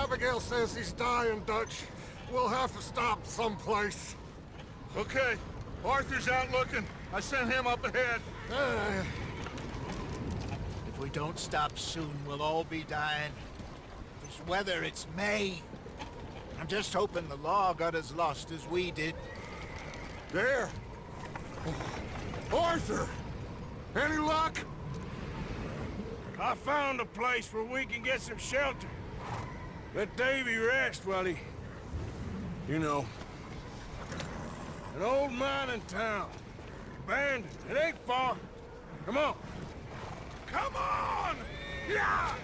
Abigail says he's dying, Dutch. We'll have to stop someplace. Okay. Arthur's out looking. I sent him up ahead. If we don't stop soon, we'll all be dying. This weather, it's May. I'm just hoping the law got as lost as we did. There! Arthur! Any luck? I found a place where we can get some shelter. Let Davy rest while he... You know. An old mining town. Abandoned. It ain't far. Come on. Come on! Yeah!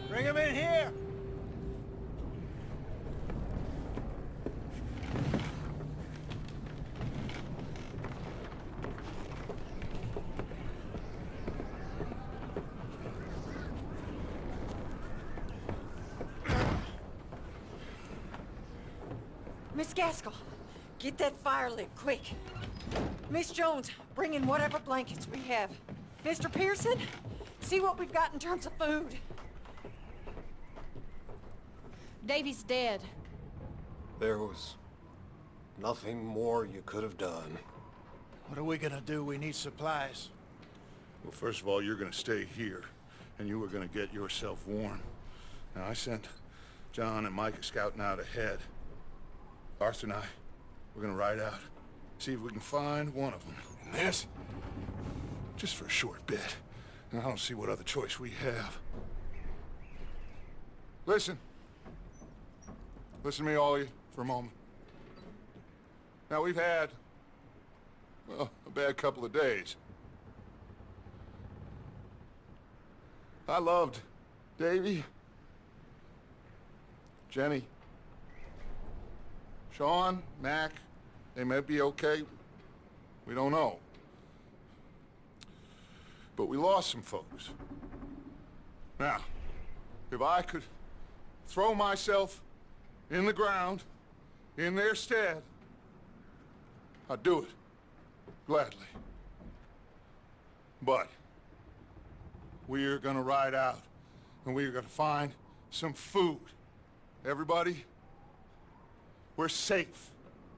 Bring him in here! Miss Gaskell, get that fire lit, quick. Miss Jones, bring in whatever blankets we have. Mr. Pearson, see what we've got in terms of food. Davy's dead. There was nothing more you could have done. What are we gonna do? We need supplies. Well, first of all, you're gonna stay here, and you were gonna get yourself warm. Now, I sent John and Micah scouting out ahead. Arthur and I, we're gonna ride out, see if we can find one of them. And this, just for a short bit. And I don't see what other choice we have. Listen. Listen to me, all of you, for a moment. Now, we've had, well, a bad couple of days. I loved Davy, Jenny, Sean, Mac. They may be okay. We don't know. But we lost some folks. Now, if I could throw myself in the ground, in their stead, I'd do it, gladly. But we're gonna ride out, and we're gonna find some food. Everybody, we're safe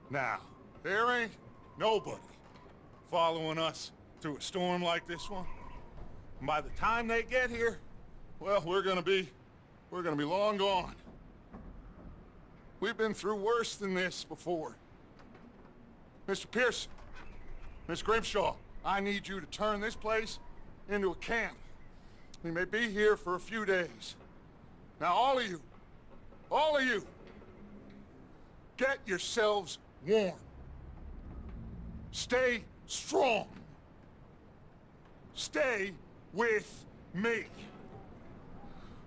now. There ain't nobody following us through a storm like this one. And by the time they get here, well, we're gonna be long gone. We've been through worse than this before. Mr. Pearson, Miss Grimshaw, I need you to turn this place into a camp. We may be here for a few days. Now, all of you, get yourselves warm. Stay strong. Stay with me.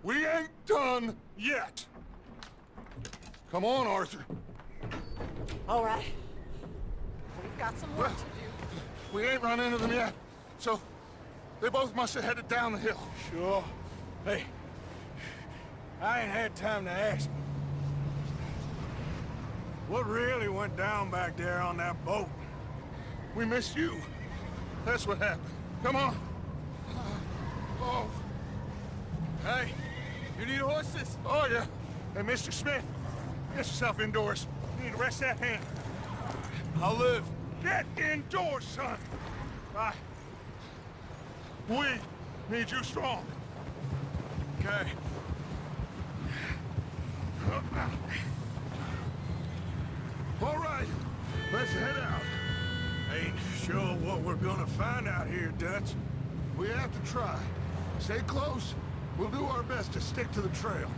We ain't done yet. Come on, Arthur. All right. We've got some work to do. We ain't run into them yet, so they both must have headed down the hill. Sure. Hey, I ain't had time to ask. What really went down back there on that boat? We missed you. That's what happened. Come on. Oh. Hey, you need horses? Oh, yeah. Hey, Mr. Smith, get yourself indoors. You need to rest that hand. I'll live. Get indoors, son. We need you strong. Okay. All right, let's head out. Ain't sure what we're gonna find out here, Dutch. We have to try. Stay close. We'll do our best to stick to the trail.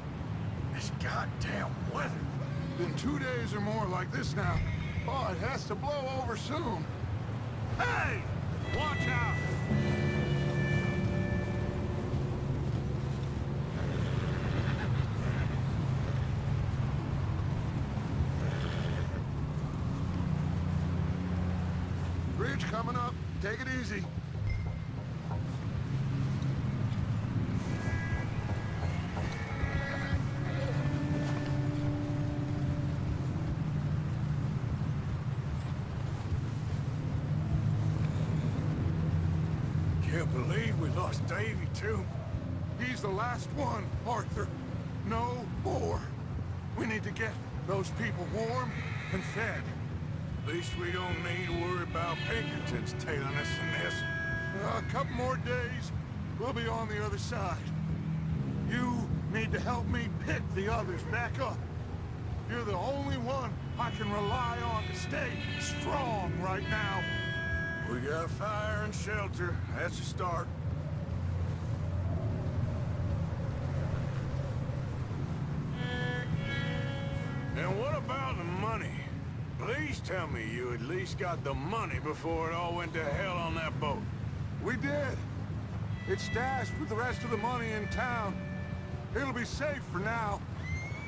This goddamn weather. Been 2 days or more like this now. Oh, it has to blow over soon. Hey! Watch out! Bridge coming up. Take it easy. Can't believe we lost Davy, too. He's the last one, Arthur. No more. We need to get those people warm and fed. At least we don't need to worry about Pinkertons tailing us in this. A couple more days, we'll be on the other side. You need to help me pick the others back up. You're the only one I can rely on to stay strong right now. We got fire and shelter. That's a start. And what about the money? Please tell me you at least got the money before it all went to hell on that boat. We did. It's stashed with the rest of the money in town. It'll be safe for now,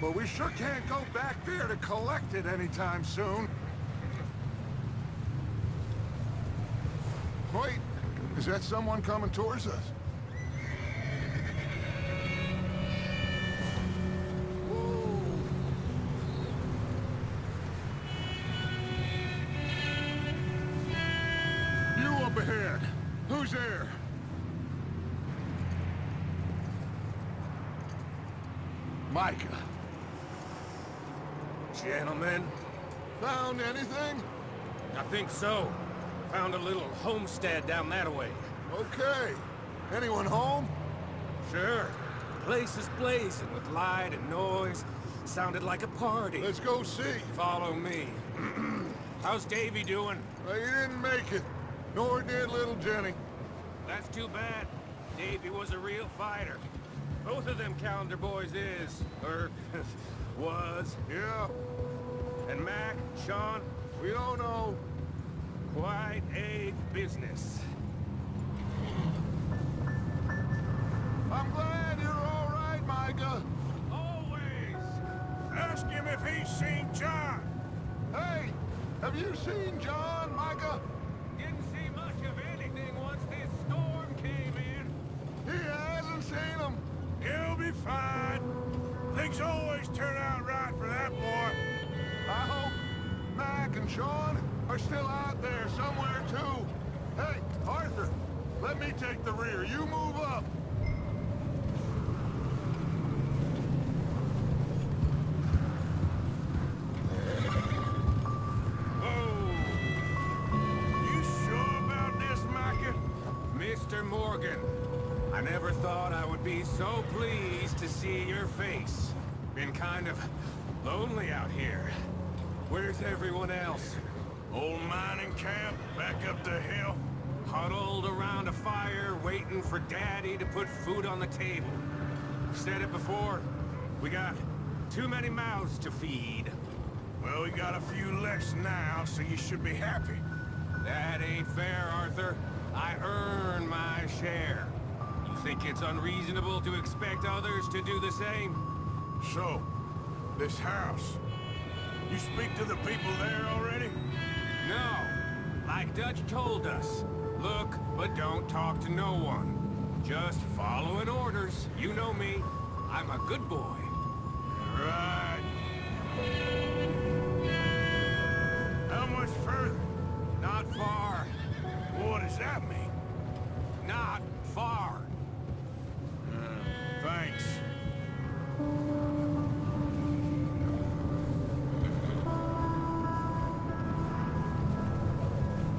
but we sure can't go back there to collect it anytime soon. Wait, is that someone coming towards us? Whoa. You up ahead. Who's there? Micah. Gentlemen, Found anything? I think so. Found a little homestead down that way. Okay. Anyone home? Sure. Place is blazing with light and noise. Sounded like a party. Let's go see. Follow me. How's Davy doing? He didn't make it. Nor did little Jenny. That's too bad. Davy was a real fighter. Both of them calendar boys is, or was. Yeah, And Mac, Sean, we don't know. quite a business. I'm glad you're all right, Micah. Always! Ask him if he's seen John. Hey, have you seen John, Micah? Didn't see much of anything once this storm came in. He hasn't seen him. He'll be fine. Things always turn out right for that boy. I hope Mac and Sean are still out there somewhere, too. Hey, Arthur, let me take the rear. You move up. Oh. You sure about this, Micah? Mr. Morgan, I never thought I would be so pleased to see your face. Been kind of lonely out here. Where's everyone else? Old mining camp back up the hill. Huddled around a fire, waiting for Daddy to put food on the table. I've said it before, we got too many mouths to feed. Well, we got a few less now, so you should be happy. That ain't fair, Arthur. I earn my share. You think it's unreasonable to expect others to do the same? So, this house. You speak to the people there already? No. Like Dutch told us. Look, but don't talk to no one. Just following orders. You know me. I'm a good boy. Right. How much further? Not far. What does that mean? Not far. Thanks.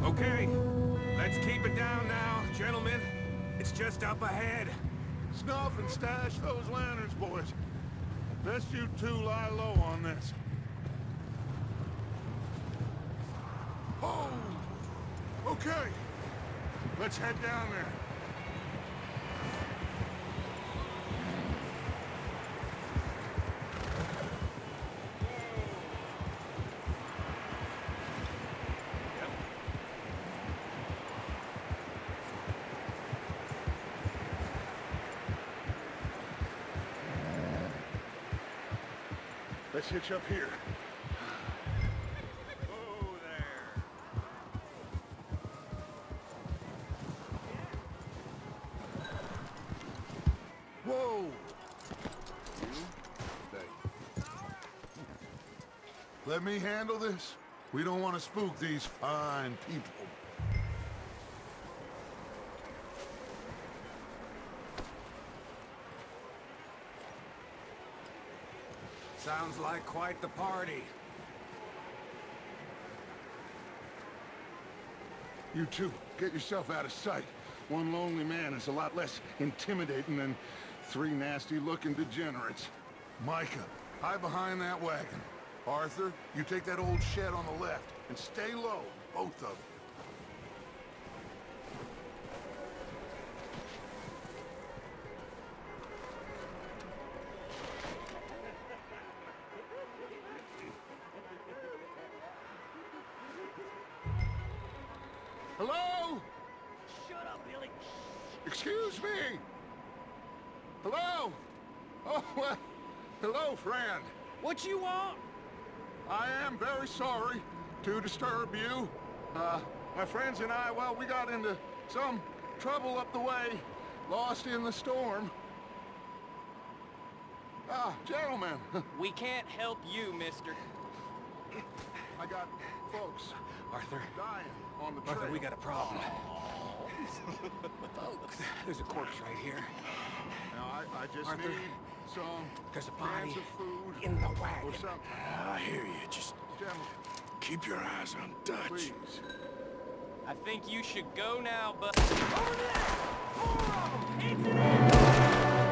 Okay. Let's keep it down now, gentlemen. It's just up ahead. Snuff and stash those lanterns, boys. Best you two lie low on this. Oh! Okay. Let's head down there. Let's hitch up here. Whoa there. Whoa! Stay. Let me handle this. We don't want to spook these fine people. Sounds like quite the party. You two, get yourself out of sight. One lonely man is a lot less intimidating than three nasty-looking degenerates. Micah, hide behind that wagon. Arthur, you take that old shed on the left, and stay low, both of you. Hello? Shut up, Billy. Excuse me? Hello? Oh, well, hello, friend. What you want? I am very sorry to disturb you. My friends and I, well, we got into some trouble up the way, lost in the storm. Ah, gentlemen, We can't help you, mister. I got folks Arthur, dying on the trail. Arthur, we got a problem. Folks, there's a corpse right here. Now, I just Arthur, need some there's a body cans of food in the or wagon. something. I hear you. Just Gentlemen, keep your eyes on Dutch. please. I think you should go now, but... There's a car shooting from the window.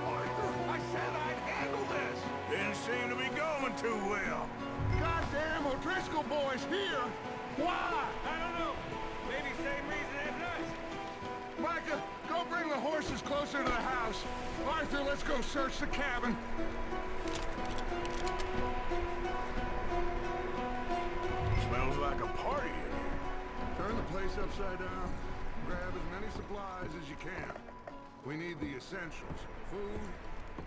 Arthur, I said I'd handle this. Didn't seem to be going too well. Goddamn O'Driscoll boys here. Why? I don't know. Maybe same reason as us. Micah, go bring the horses closer to the house. Arthur, let's go search the cabin. Smells like a party in here. Turn the place upside down. Grab as many supplies as you can. We need the essentials. Food,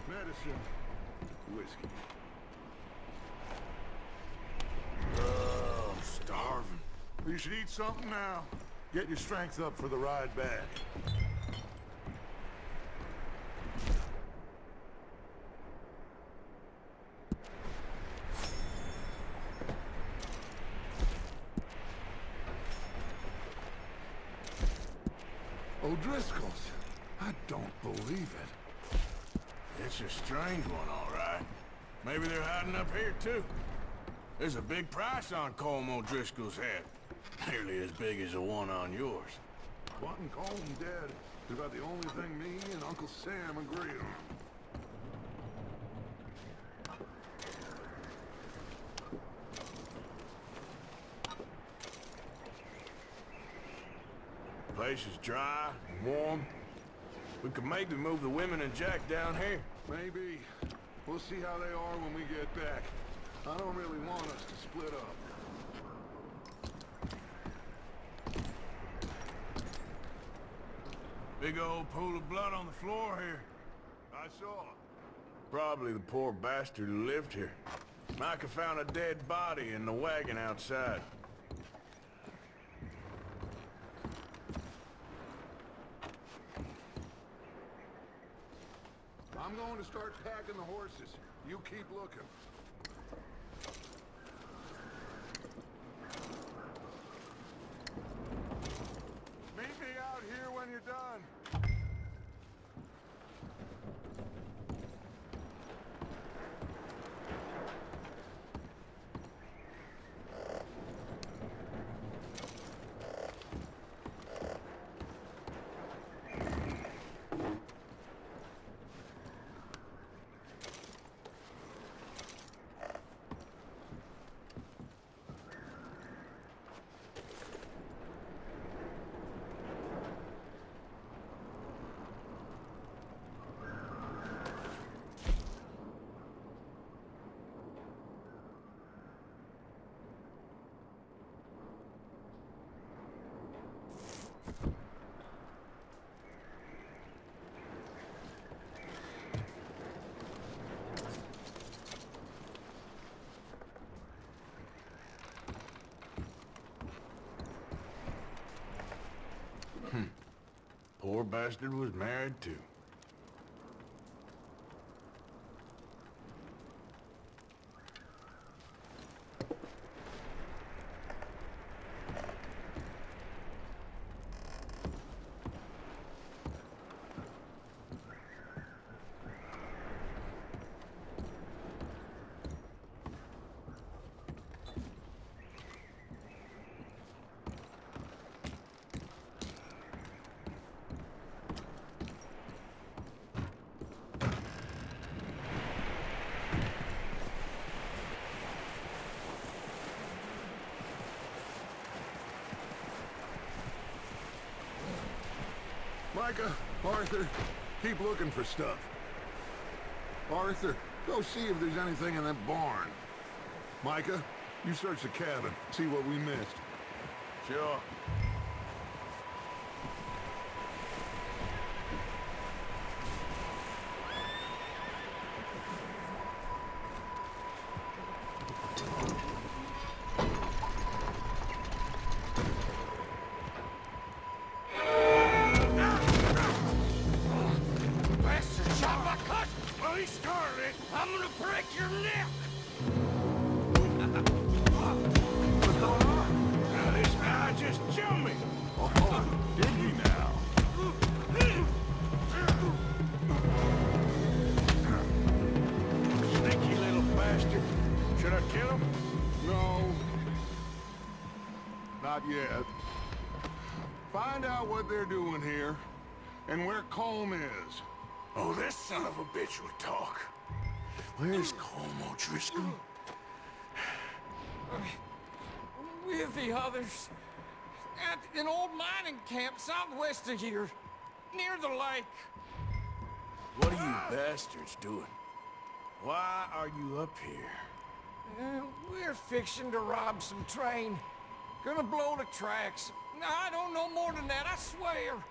medicine, whiskey. I'm starving. You should eat something now. Get your strength up for the ride back. O'Driscoll's. I don't believe it. It's a strange one, all right. Maybe they're hiding up here, too. There's a big price on Colm O'Driscoll's head. Nearly as big as the one on yours. Wanting Colm dead is about the only thing me and Uncle Sam agree on. Place is dry and warm. We could maybe move the women and Jack down here. Maybe. We'll see how they are when we get back. I don't really want us to split up. Big old pool of blood on the floor here. I saw. Probably the poor bastard who lived here. Micah found a dead body in the wagon outside. I'm going to start packing the horses. You keep looking. Meet me out here when you're done. Poor bastard was married too. Micah, Arthur, keep looking for stuff. Arthur, go see if there's anything in that barn. Micah, you search the cabin, see what we missed. Sure. I'm gonna break your neck! Now this guy just jumped me! Oh, did he now? Sneaky little bastard. Should I kill him? No. Not yet. Find out what they're doing here, and where Colm is. Oh, this son of a bitch will talk. Where's Colm O'Driscoll? With the others. At an old mining camp southwest of here. Near the lake. What are you bastards doing? Why are you up here? We're fixing to rob some train. Gonna blow the tracks. I don't know more than that, I swear.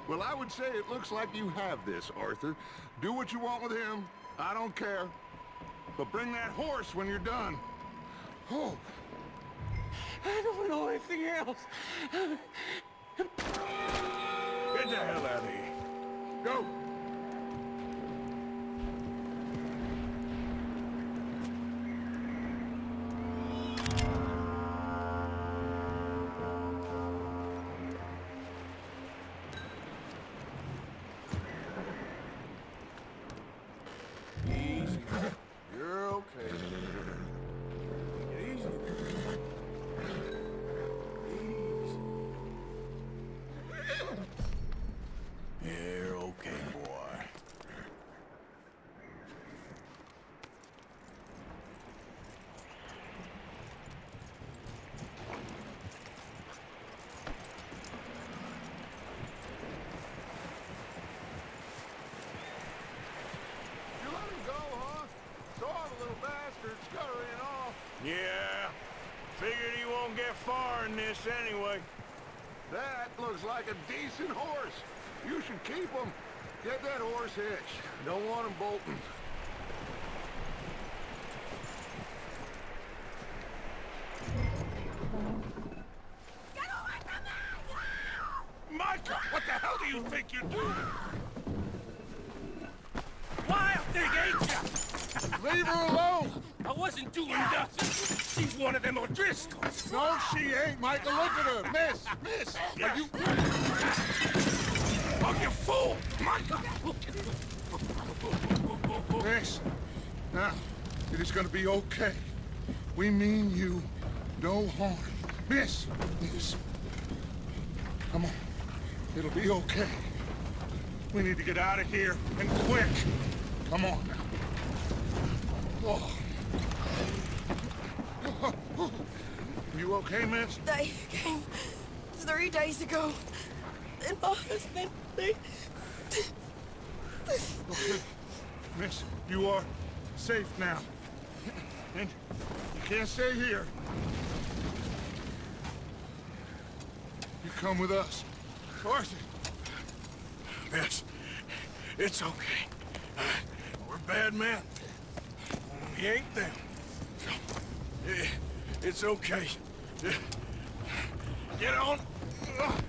Well, I would say it looks like you have this, Arthur. Do what you want with him. I don't care. But bring that horse when you're done. Oh. I don't know anything else. Get the hell out of here. Go! Easy. You're okay. Easy. You're okay, boy. You let him go, huh? Saw the little bastard scurrying off. Yeah. Figured he won't get far in this anyway. That looks like a decent horse. You should keep him. Get that horse hitched. Don't want him bolting. Micah, what the hell do you think you're doing? Wild thing, ain't ya? Leave her alone! I wasn't doing nothing. She's one of them O'Driscolls. No, she ain't, Micah. Look at her. Miss! Miss! Are you... Oh, you fool! Micah! Miss. Now, it is gonna be okay. We mean you no harm. Miss! Miss. Come on. It'll be okay. We need to get out of here, and quick. Come on now. Oh. You okay, miss? They came 3 days ago. And my husband, they... Okay. Miss, you are safe now. And you can't stay here. You come with us. Arthur. Miss, it's okay. We're bad men. We ain't them. It's okay. Get on.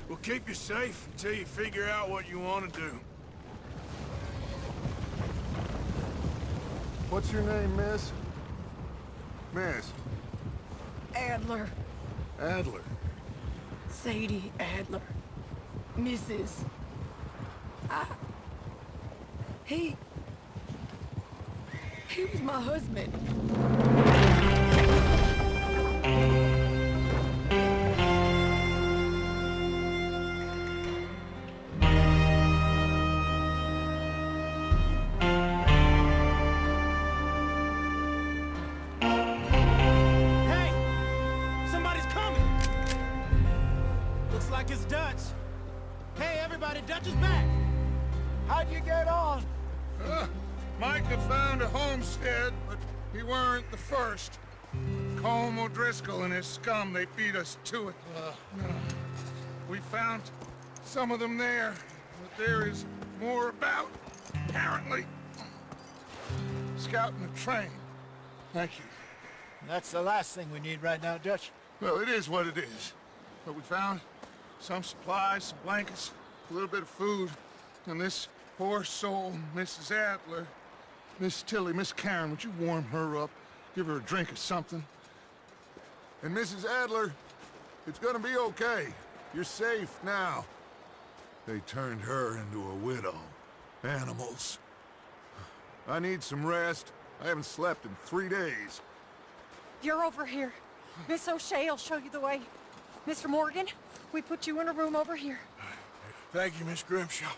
We'll keep you safe until you figure out what you want to do. What's your name, miss? Miss Adler. Adler. Sadie Adler. Mrs. He was my husband. Hey! Somebody's coming! Looks like it's Dutch. Hey, everybody, Dutch is back! How'd you get on? Micah found a homestead, but he weren't the first. Colm O'Driscoll and his scum, they beat us to it. We found some of them there, but there is more about, apparently. Scouting the train. Thank you. That's the last thing we need right now, Dutch. Well, it is what it is. But we found some supplies, some blankets, a little bit of food, and this poor soul, Mrs. Adler, Miss Tilly, Miss Karen, would you warm her up? Give her a drink or something? And Mrs. Adler, it's gonna be okay. You're safe now. They turned her into a widow. Animals. I need some rest. I haven't slept in 3 days. You're over here. Miss O'Shea will show you the way. Mr. Morgan, we put you in a room over here. Thank you, Miss Grimshaw.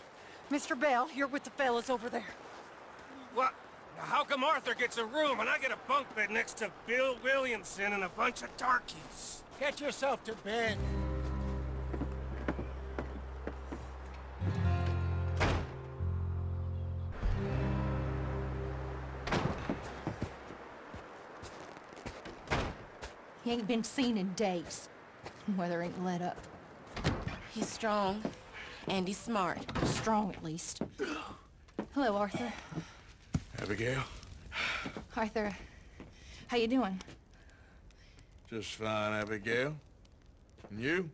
Mr. Bell, you're with the fellas over there. What? How come Arthur gets a room and I get a bunk bed next to Bill Williamson and a bunch of darkies? Get yourself to bed. He ain't been seen in days. Weather ain't let up. He's strong, and he's smart. Strong, at least. Hello, Arthur. Abigail? Arthur, how you doing? Just fine, Abigail. And you?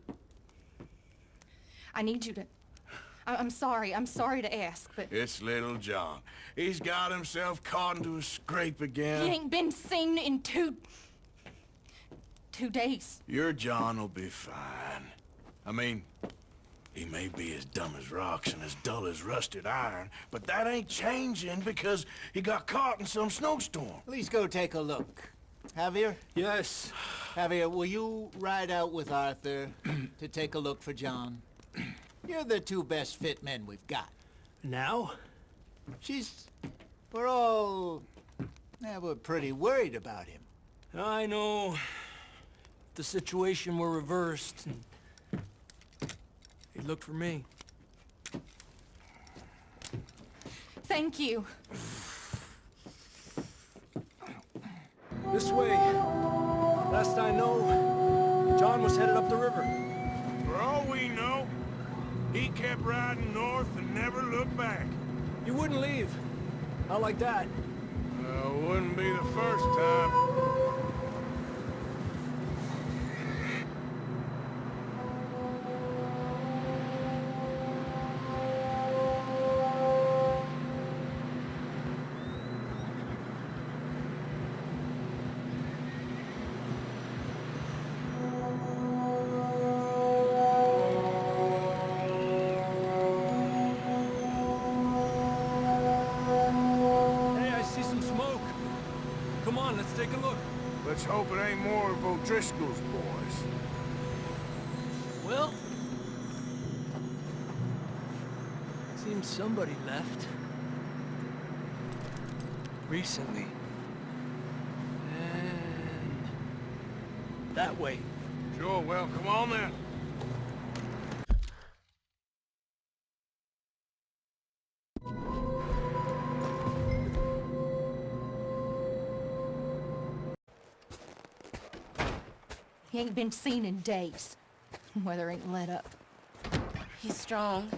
I need you to... I'm sorry to ask, but... It's little John. He's got himself caught into a scrape again. He ain't been seen in two days. Your John will be fine. I mean, he may be as dumb as rocks and as dull as rusted iron, but that ain't changing because he got caught in some snowstorm. Please go take a look. Javier? Yes. Javier, will you ride out with Arthur to take a look for John? You're the two best fit men we've got. Now? We're pretty worried about him. I know. If the situation were reversed, and he'd look for me. Thank you. This way. Last I know, John was headed up the river. For all we know, he kept riding north and never looked back. He wouldn't leave. Not like that. Wouldn't be the first time. Take a look. Let's hope it ain't more of O'Driscoll's boys. Well, seems somebody left. Recently. And that way. Sure, well, come on then. He ain't been seen in days. Weather ain't let up. He's strong,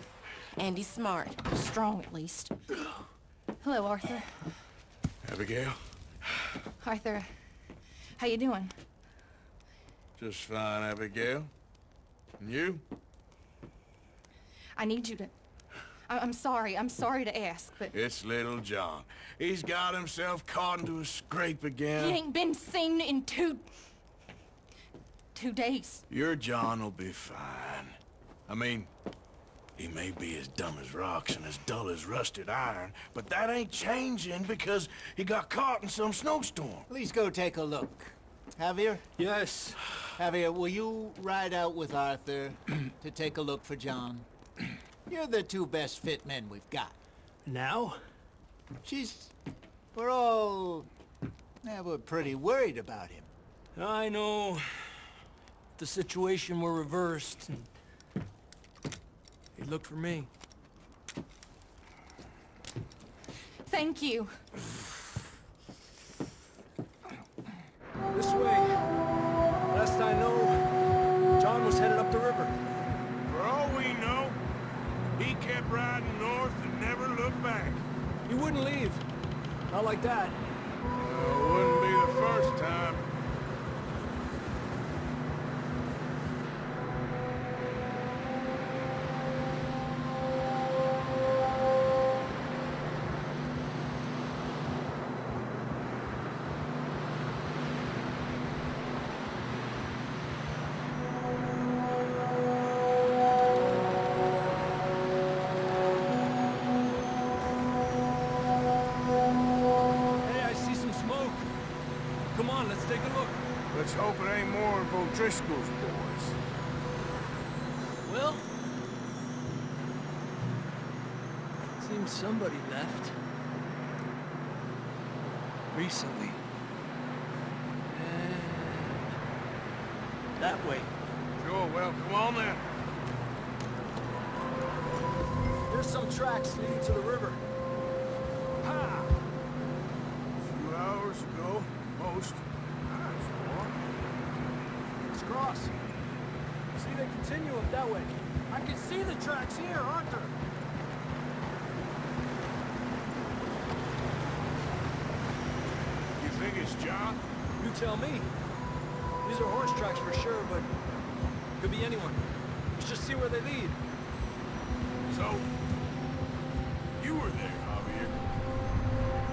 and he's smart. Strong, at least. Hello, Arthur. Abigail? Arthur, how you doing? Just fine, Abigail. And you? I need you to... I'm sorry to ask, but... It's little John. He's got himself caught into a scrape again. He ain't been seen in two days. Your John will be fine. I mean, he may be as dumb as rocks and as dull as rusted iron, but that ain't changing because he got caught in some snowstorm. Please go take a look. Javier? Yes. Javier, will you ride out with Arthur to take a look for John? You're the two best fit men we've got. Now? We're pretty worried about him. I know. The situation were reversed. And he looked for me. Thank you. This way. Last I know, John was headed up the river. For all we know, he kept riding north and never looked back. He wouldn't leave. Not like that. Wouldn't be the first time. Come on, let's take a look. Let's hope it ain't more of O'Driscoll's boys. Well, seems somebody left. Recently. And that way. Sure, well, come on then. There's some tracks leading to the river. Ha! A few hours ago, most. Let's cross. See, they continue up that way. I can see the tracks here, Arthur. You think it's John? You tell me. These are horse tracks for sure, but could be anyone. Let's just see where they lead. So, you were there, Javier.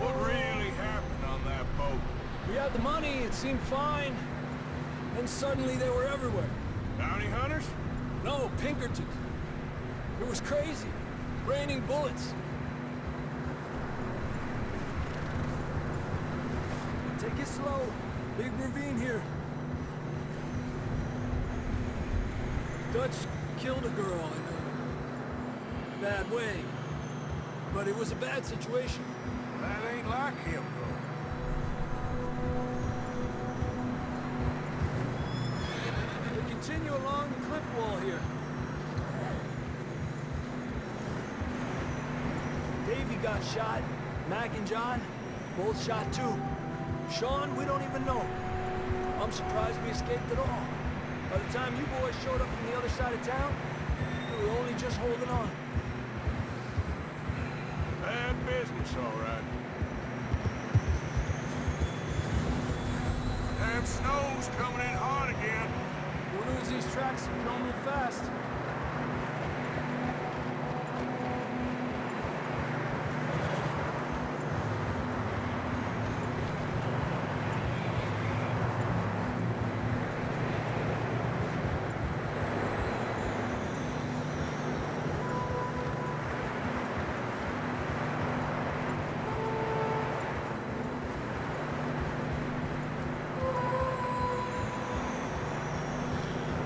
What really happened on that boat? We had the money, it seemed fine. Then suddenly they were everywhere. Bounty hunters? No, Pinkertons. It was crazy. Raining bullets. Take it slow. Big ravine here. Dutch killed a girl in a bad way. But it was a bad situation. That ain't like him, though. They continue along the cliff wall here. Davey got shot. Mac and John, both shot too. Sean, we don't even know. I'm surprised we escaped at all. By the time you boys showed up from the other side of town, we were only just holding on. Bad business, all right. Damn snow's coming in hard again. We'll lose these tracks if we don't move fast.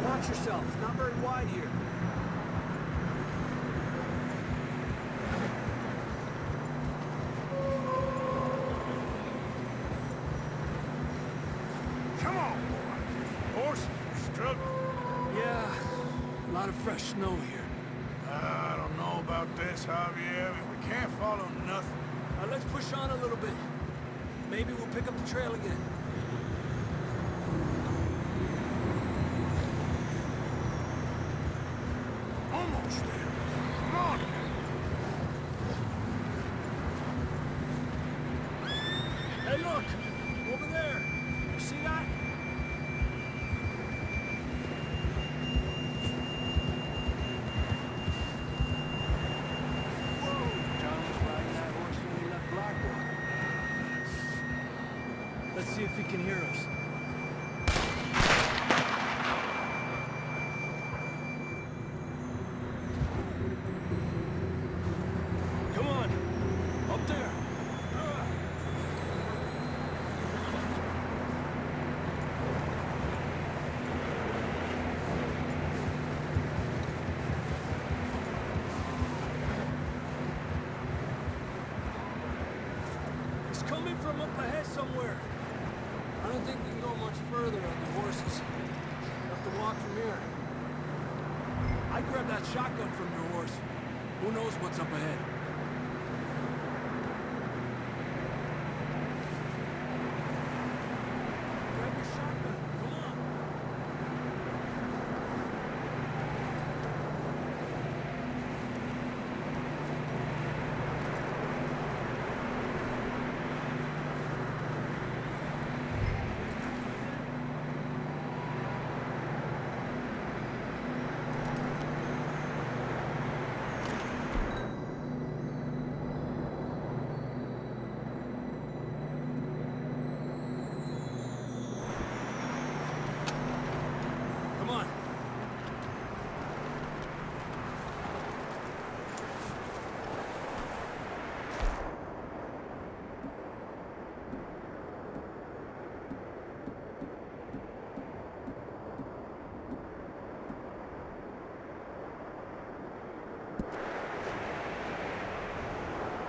Watch yourself. It's not very wide here. Come on, boy. Horses are struggling. Yeah, a lot of fresh snow here. I don't know about this, Javier. We can't follow nothing. Let's push on a little bit. Maybe we'll pick up the trail again. Almost there. Come on. Hey, look! Over there! You see that? I'd grab that shotgun from your horse. Who knows what's up ahead? Grab your shotgun. Come on. Come on.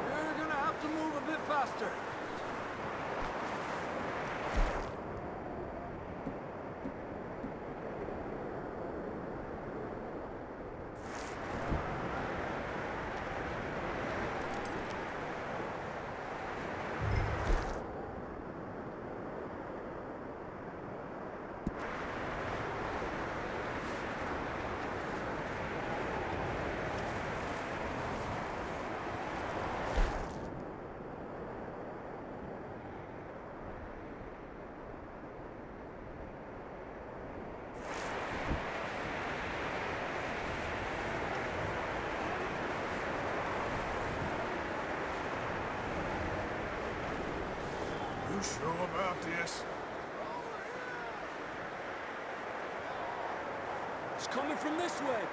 You're gonna have to move a bit faster. You sure about this? It's coming from this way.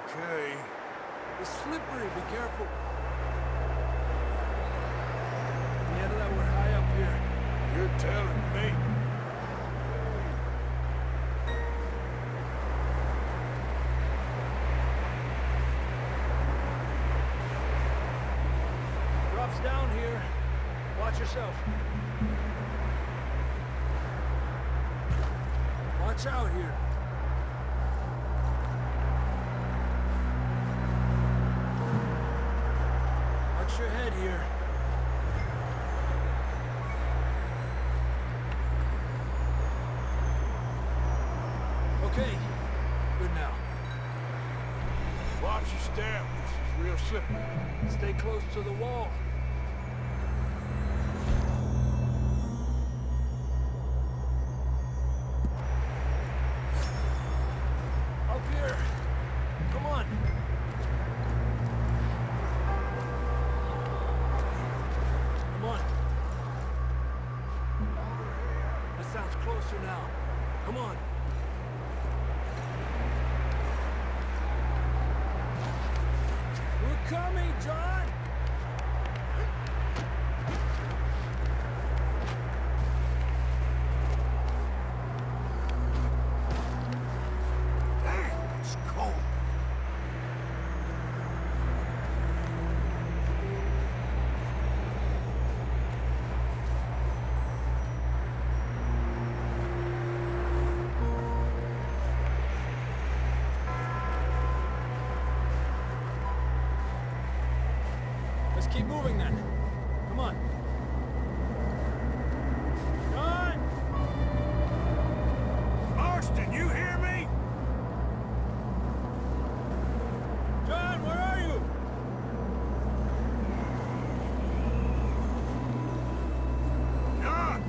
Okay. It's slippery. Be careful. Yeah, that we're high up here. You're telling me. Drops down here. Watch yourself. Watch out here. Watch your head here. Okay. Good now. Watch your step. This is real slippery. Stay close to the wall. Up here. Come on. Come on. That sounds closer now. Come on. We're coming, John! Dang, it's cold. Let's keep moving then. Come on. John! Marston, you hear me? John, where are you? John!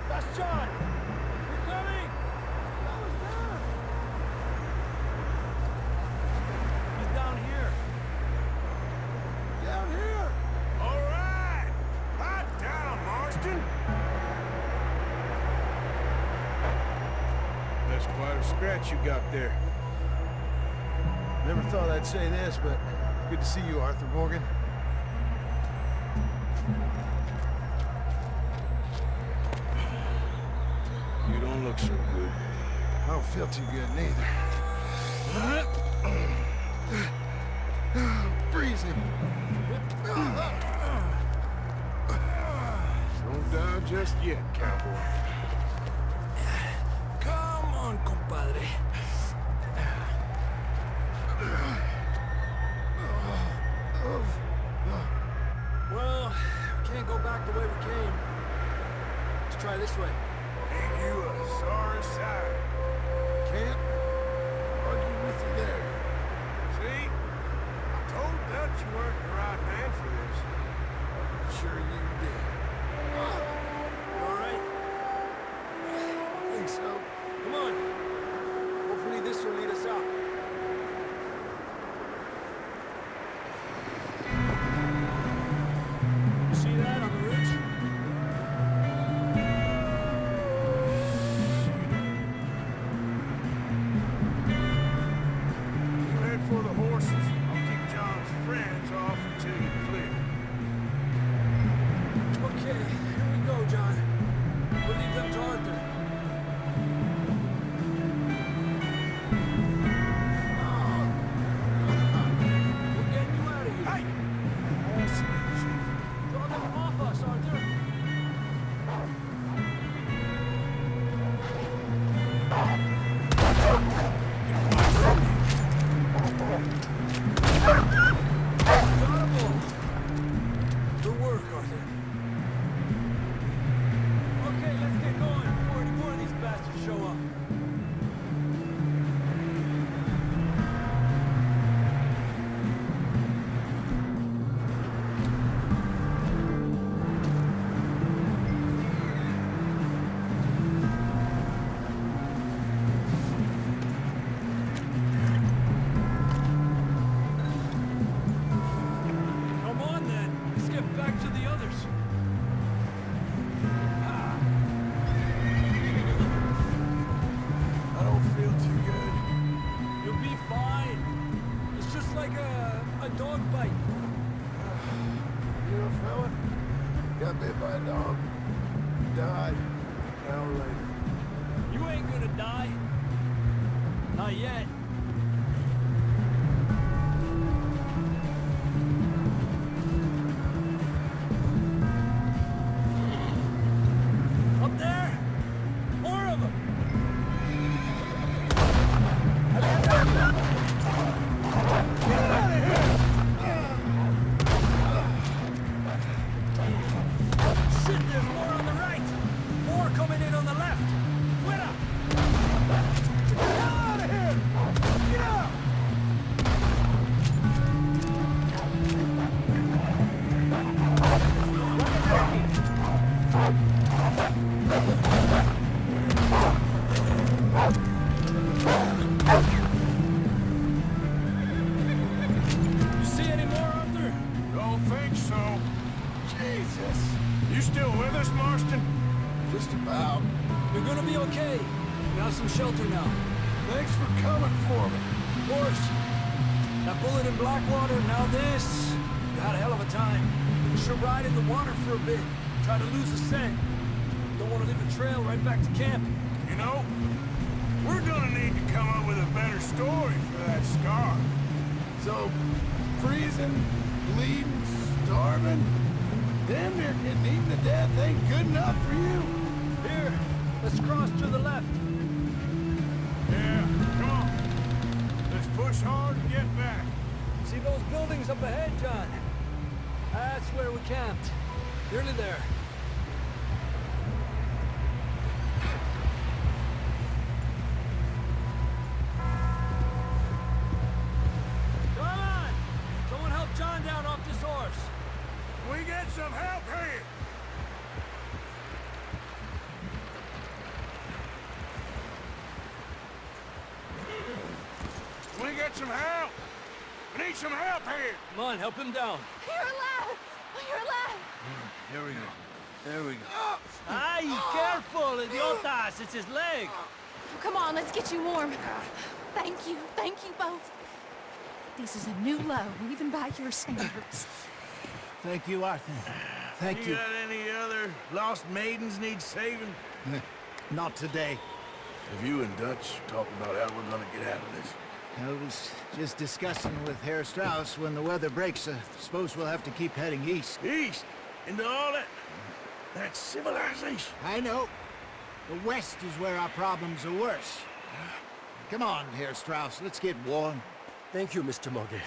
That's John! We're coming! He's down here. Down here! All right! Hot down, Marston! That's quite a scratch you got there. Never thought I'd say this, but good to see you, Arthur Morgan. You don't look so good. I don't feel too good neither. Freezing. Don't die just yet, cowboy. Come on! on, compadre. Well, can't go back the way we came. Let's try this way. Ain't you a sorry sight? Can't argue with you there. See? I told Dutch you weren't the right man for this. I'm sure you did. You all right? I think so. Come on. Hopefully this will lead us out. You see that on the ridge? You head for the horses. I'll keep John's friends off until you're clear. Okay, here we go, John. We'll leave them to Arthur. We're getting you out of here. Hey! Draw them off us, Arthur. Good work, Arthur. Okay, let's get going before any more of these bastards show up. Come on then, let's get back to the others. I don't feel too good. You'll be fine. It's just like a dog bite. You know, fella, got bit by a dog. Died an hour later. You ain't gonna die. Not yet. Up there? More of them! Shit, there's more on the right! More coming in on the left! Fuera! Get out of here! Get out! You see any more, Arthur? Don't think so. Jesus. You still with us, Marston? Just about. You're gonna be okay. We got some shelter now. Thanks for coming for me. Of course. That bullet in Blackwater, now this. You had a hell of a time. You should ride in the water for a bit. Try to lose the scent. Don't want to leave a trail right back to camp. You know, we're gonna need to come up with a better story for that scar. So, freezing, bleeding, starving, damn near getting eaten to death ain't good enough for you. Here, let's cross to the left. Yeah, come on. Let's push hard and get back. See those buildings up ahead, John? That's where we camped. Nearly there. Come on! Someone help John down off this horse. Can we get some help here? Can we get some help? We need some help here. Come on, help him down. You're alive! You're alive! Here we go. There we go. Ay, careful, idiotas! It's his leg. Come on, let's get you warm. Thank you both. This is a new low, even by your standards. Thank you, Arthur. Thank you. You got any other lost maidens need saving? Not today. Have you and Dutch talked about how we're gonna get out of this? I was just discussing with Herr Strauss when the weather breaks. Suppose we'll have to keep heading east. East? Into all that civilization. I know. The west is where our problems are worse. Come on here, Strauss. Let's get warm. Thank you, Mr. Morgan.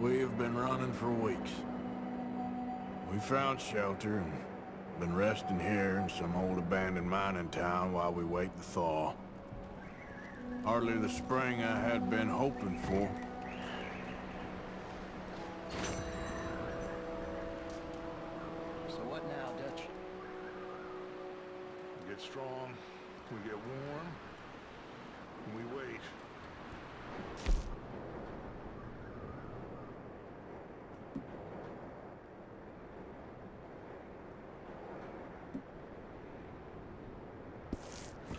We've been running for weeks. We found shelter and been resting here in some old abandoned mining town while we wait the thaw. Hardly the spring I had been hoping for. So what now, Dutch? We get strong, we get warm, and we wait.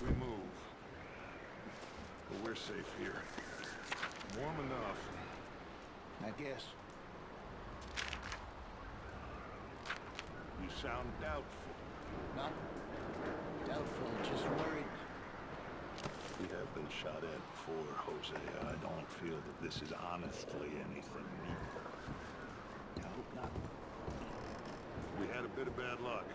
We move. But we're safe here. Warm enough. I guess. You sound doubtful. Not doubtful, just worried. We have been shot at before, Hosea. I don't feel that this is honestly anything new. I hope not. We had a bit of bad luck,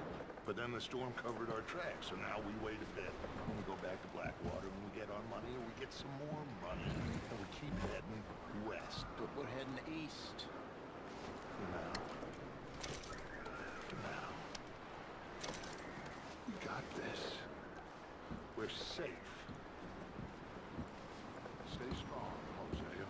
but then the storm covered our tracks, so now we wait a bit. When we go back to Blackwater, and we get our money, and we get some more money, and we keep heading west. But we're heading east. For now. For now. We got this. We're safe. Stay strong, Hosea.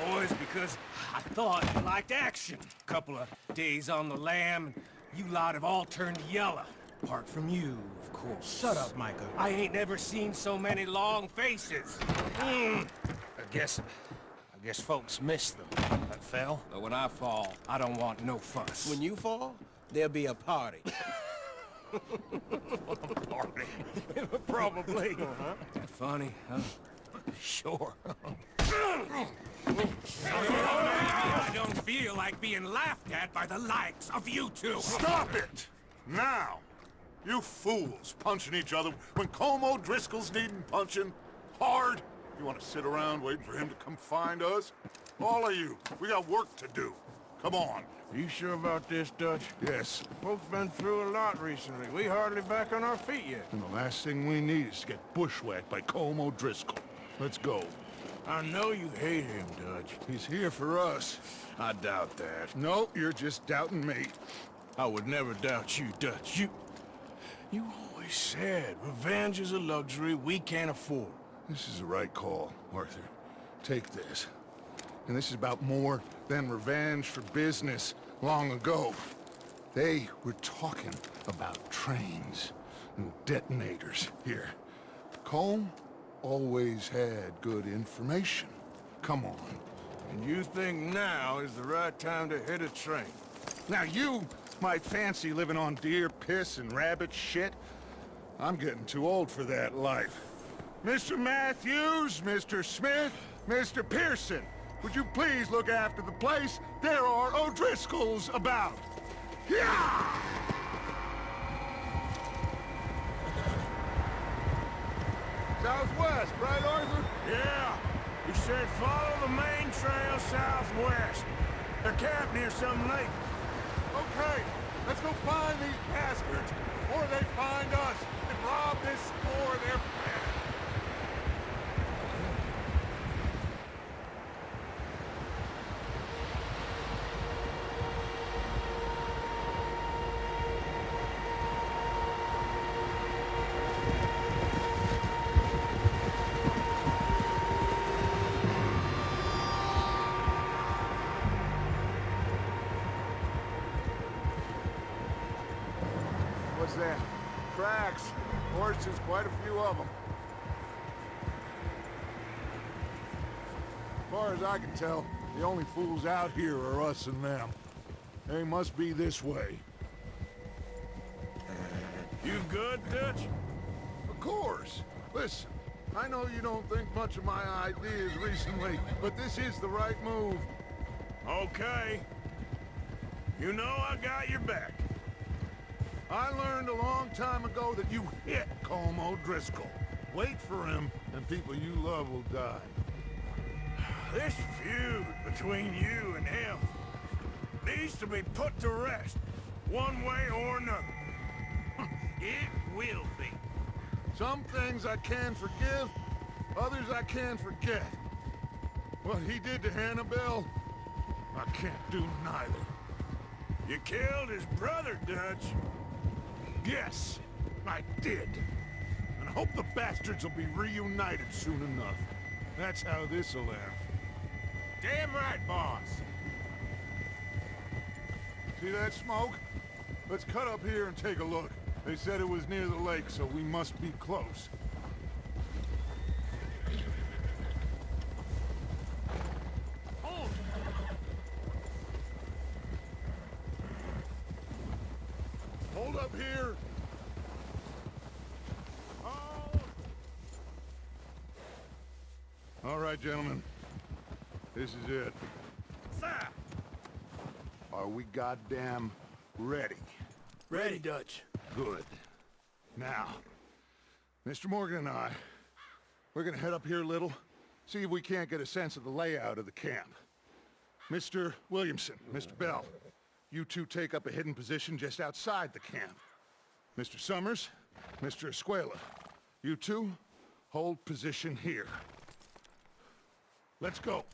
Boys, because I thought you liked action. Couple of days on the lam, and you lot have all turned yellow. Apart from you, of course. Shut up, Micah. I ain't never seen so many long faces. I guess folks miss them. I fell. But when I fall, I don't want no fuss. When you fall, there'll be a party. Party? Probably. Funny, huh? Sure. I don't feel like being laughed at by the likes of you two. Stop it! Now! You fools punching each other when Colm O'Driscoll's needing punching hard. You want to sit around waiting for him to come find us? All of you, we got work to do. Come on. You sure about this, Dutch? Yes. Folks been through a lot recently. We hardly back on our feet yet. And the last thing we need is to get bushwhacked by Colm O'Driscoll. Let's go. I know you hate him, Dutch. He's here for us. I doubt that. No, you're just doubting me. I would never doubt you, Dutch. You always said revenge is a luxury we can't afford. This is the right call, Arthur. Take this. And this is about more than revenge for business long ago. They were talking about trains and detonators here. Colm always had good information. Come on. And you think now is the right time to hit a train? Now you might fancy living on deer piss and rabbit shit. I'm getting too old for that life. Mr. Matthews, Mr. Smith, Mr. Pearson, would you please look after the place? There are O'Driscolls about. Yeah! Southwest, right, Arthur? Yeah. He said follow the main trail southwest. They're camped near some lake. Okay, let's go find these bastards before they find us and rob this store of their plan. What's that? Tracks. Horses, quite a few of them. As far as I can tell, the only fools out here are us and them. They must be this way. You good, Dutch? Of course. Listen, I know you don't think much of my ideas recently, but this is the right move. Okay. You know I got your back. I learned a long time ago that you hit Colm O'Driscoll. Wait for him, and people you love will die. This feud between you and him needs to be put to rest, one way or another. It will be. Some things I can forgive, others I can't forget. What he did to Annabelle, I can't do neither. You killed his brother, Dutch. Yes, I did. And I hope the bastards will be reunited soon enough. That's how this'll end. Damn right, boss. See that smoke? Let's cut up here and take a look. They said it was near the lake, so we must be close. Hold! Hold up here! All right, gentlemen. This is it. Sir! Are we goddamn ready? Ready, Dutch. Good. Now, Mr. Morgan and I, we're gonna head up here a little, see if we can't get a sense of the layout of the camp. Mr. Williamson, Mr. Bell, you two take up a hidden position just outside the camp. Mr. Summers, Mr. Escuela, you two hold position here. Let's go.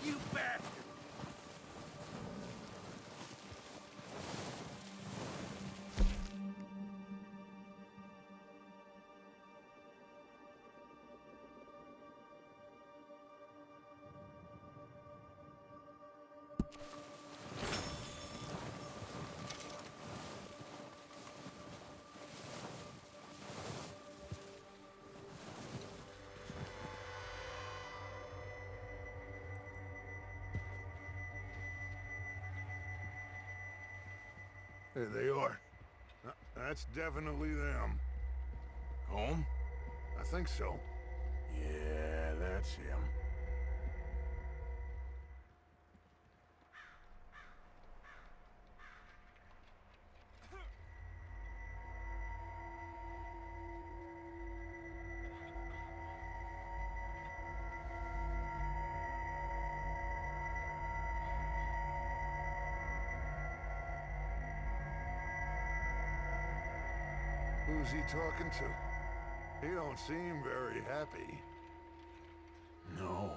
You bastard! There they are. That's definitely them. Home? I think so. Yeah, that's him. Who's he talking to? He don't seem very happy. No.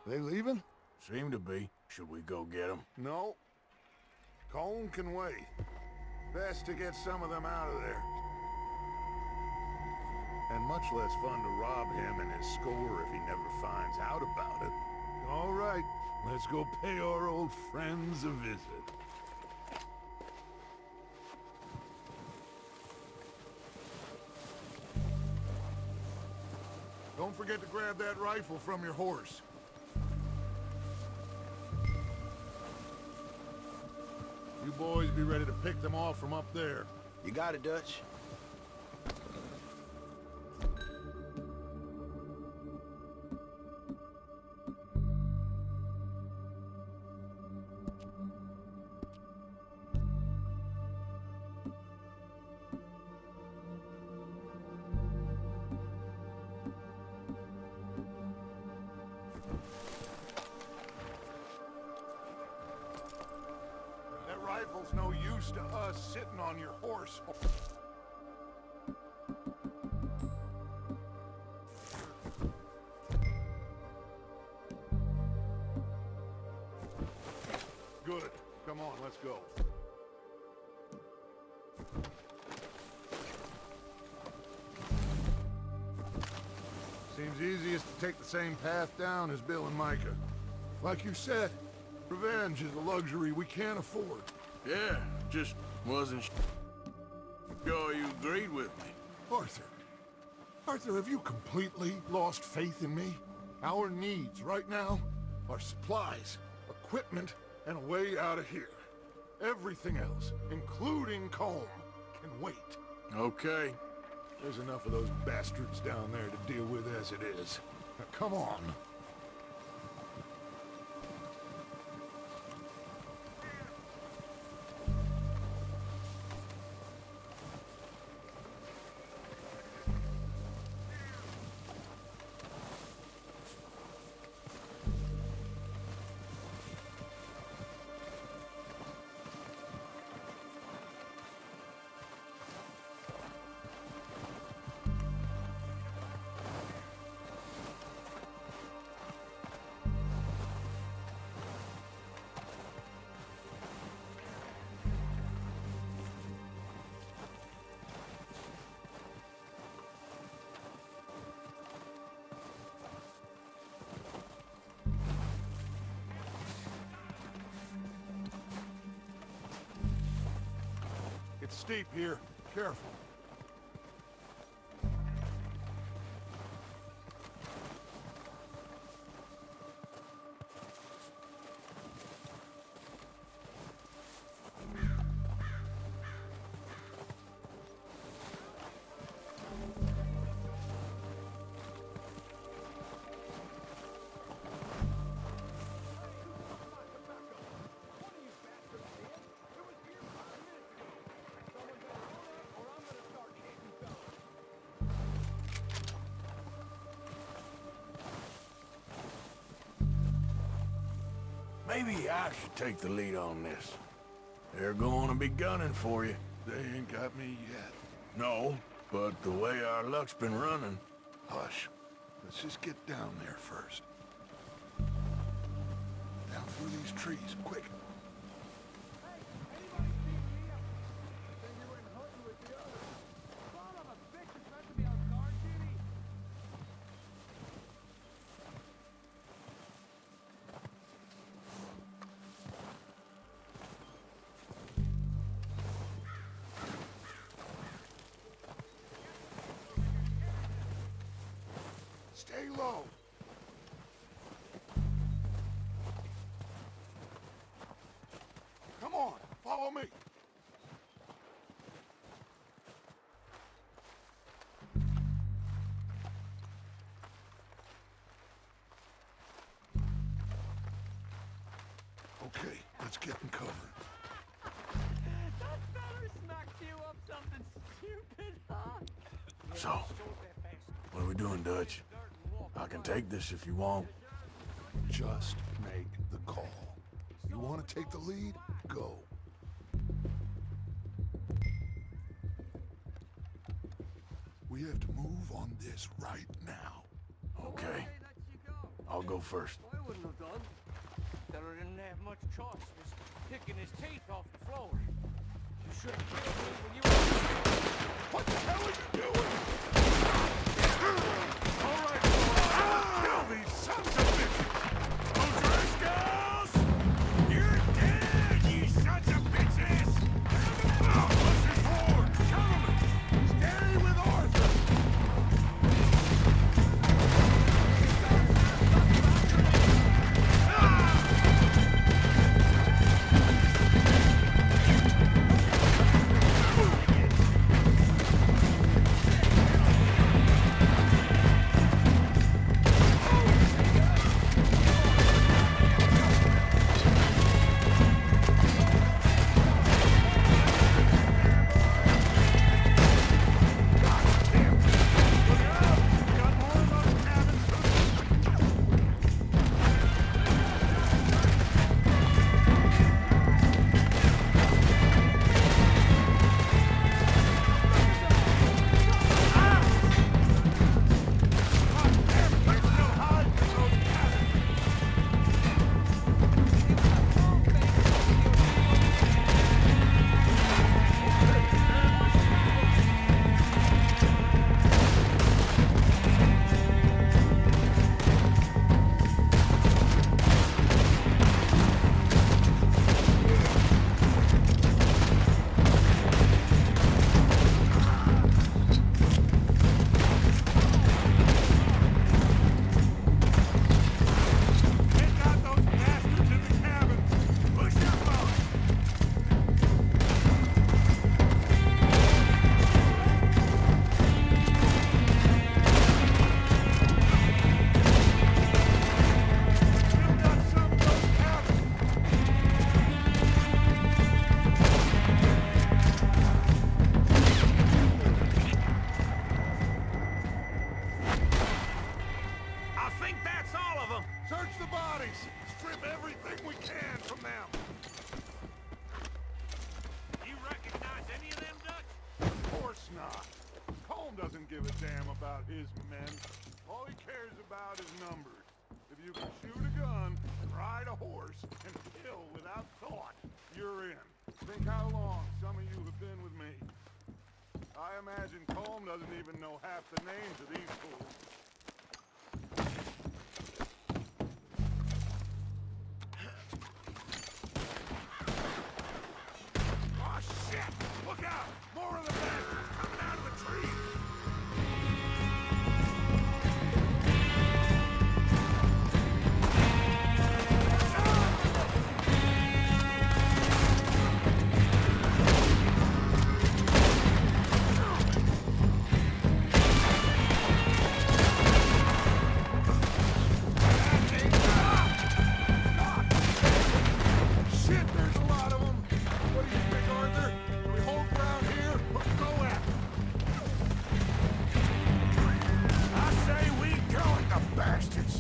They leaving? Seem to be. Should we go get him? No. Colm can wait. Best to get some of them out of there. And much less fun to rob him and his score if he never finds out about it. All right, let's go pay our old friends a visit. Don't forget to grab that rifle from your horse. You boys be ready to pick them off from up there. You got it, Dutch. That rifle's no use to us sitting on your horse. Good. Come on, let's go. Seems easiest to take the same path down as Bill and Micah. Like you said, revenge is a luxury we can't afford. Yeah, just wasn't sure you agreed with me. Arthur. Arthur, have you completely lost faith in me? Our needs right now are supplies, equipment, and a way out of here. Everything else, including Colm, can wait. Okay. There's enough of those bastards down there to deal with as it is. Now, come on. It's steep here. Careful. Maybe I should take the lead on this. They're going to be gunning for you. They ain't got me yet. No, but the way our luck's been running... Hush. Let's just get down there first. Down through these trees, quick. Stay low. Come on, follow me. Okay, let's get in cover. That feller smacked you up something stupid, huh? So, what are we doing, Dutch? I can take this if you want. Just make the call. You want to take the lead? Go. We have to move on this right now. Okay. I'll go first. I wouldn't have done. Feller didn't have much choice. He was picking his teeth off the floor. You should have killed me when you were... What the hell are you doing? All right, kill these sons of bitches! O'Driscolls! You're dead, you sons of bitches! What's this for? Gentlemen, stay with Arthur! doesn't give a damn about his men. All he cares about is numbers. If you can shoot a gun, ride a horse, and kill without thought, you're in. Think how long some of you have been with me. I imagine Colm doesn't even know half the names of these fools. Oh, shit! Look out! More of the bastards coming out of the trees! Shit, there's a lot of them! What do you think, Arthur? Do we hold ground here, or go at them? I say we go at the bastards!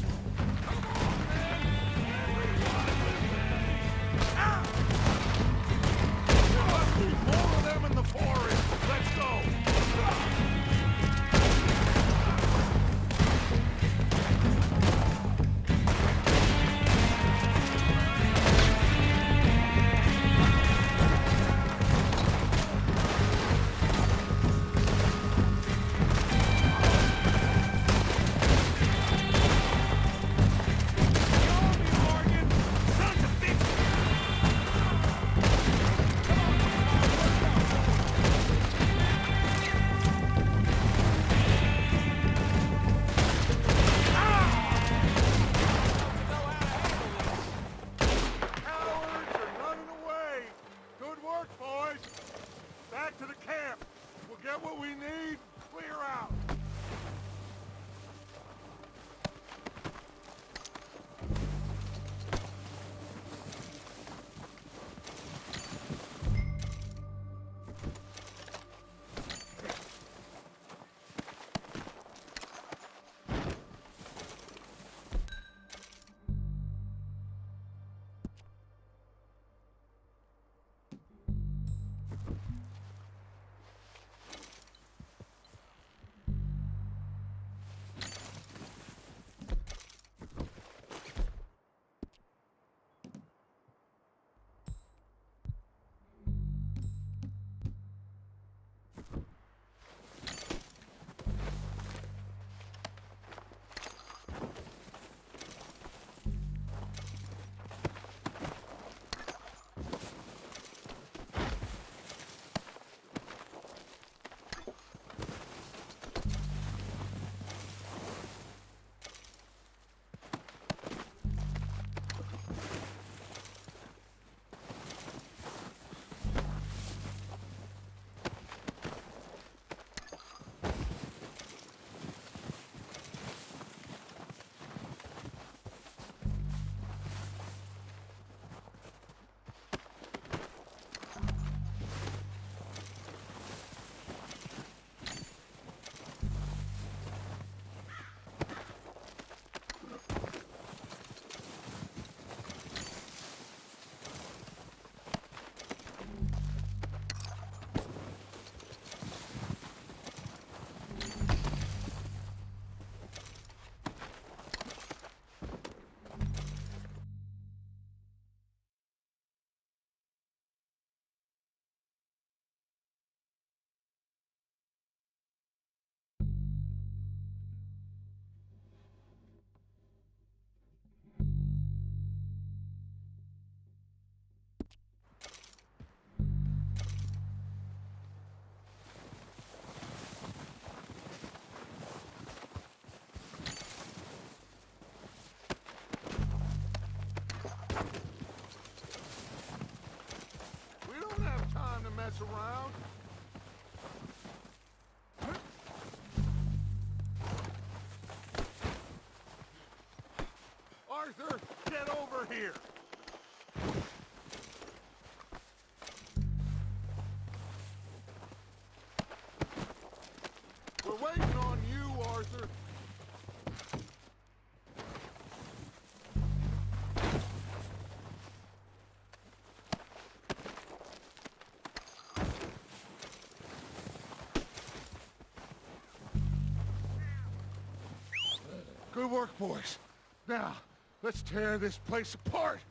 Come on, man! Everyone with me! Ah! There must be more of them in the forest! Let's go! Cowards are running away! Good work, boys! Back to the camp! We'll get what we need, clear out! We don't have time to mess around. Arthur, get over here! We're waiting on you, Arthur. Good work, boys. Now, let's tear this place apart.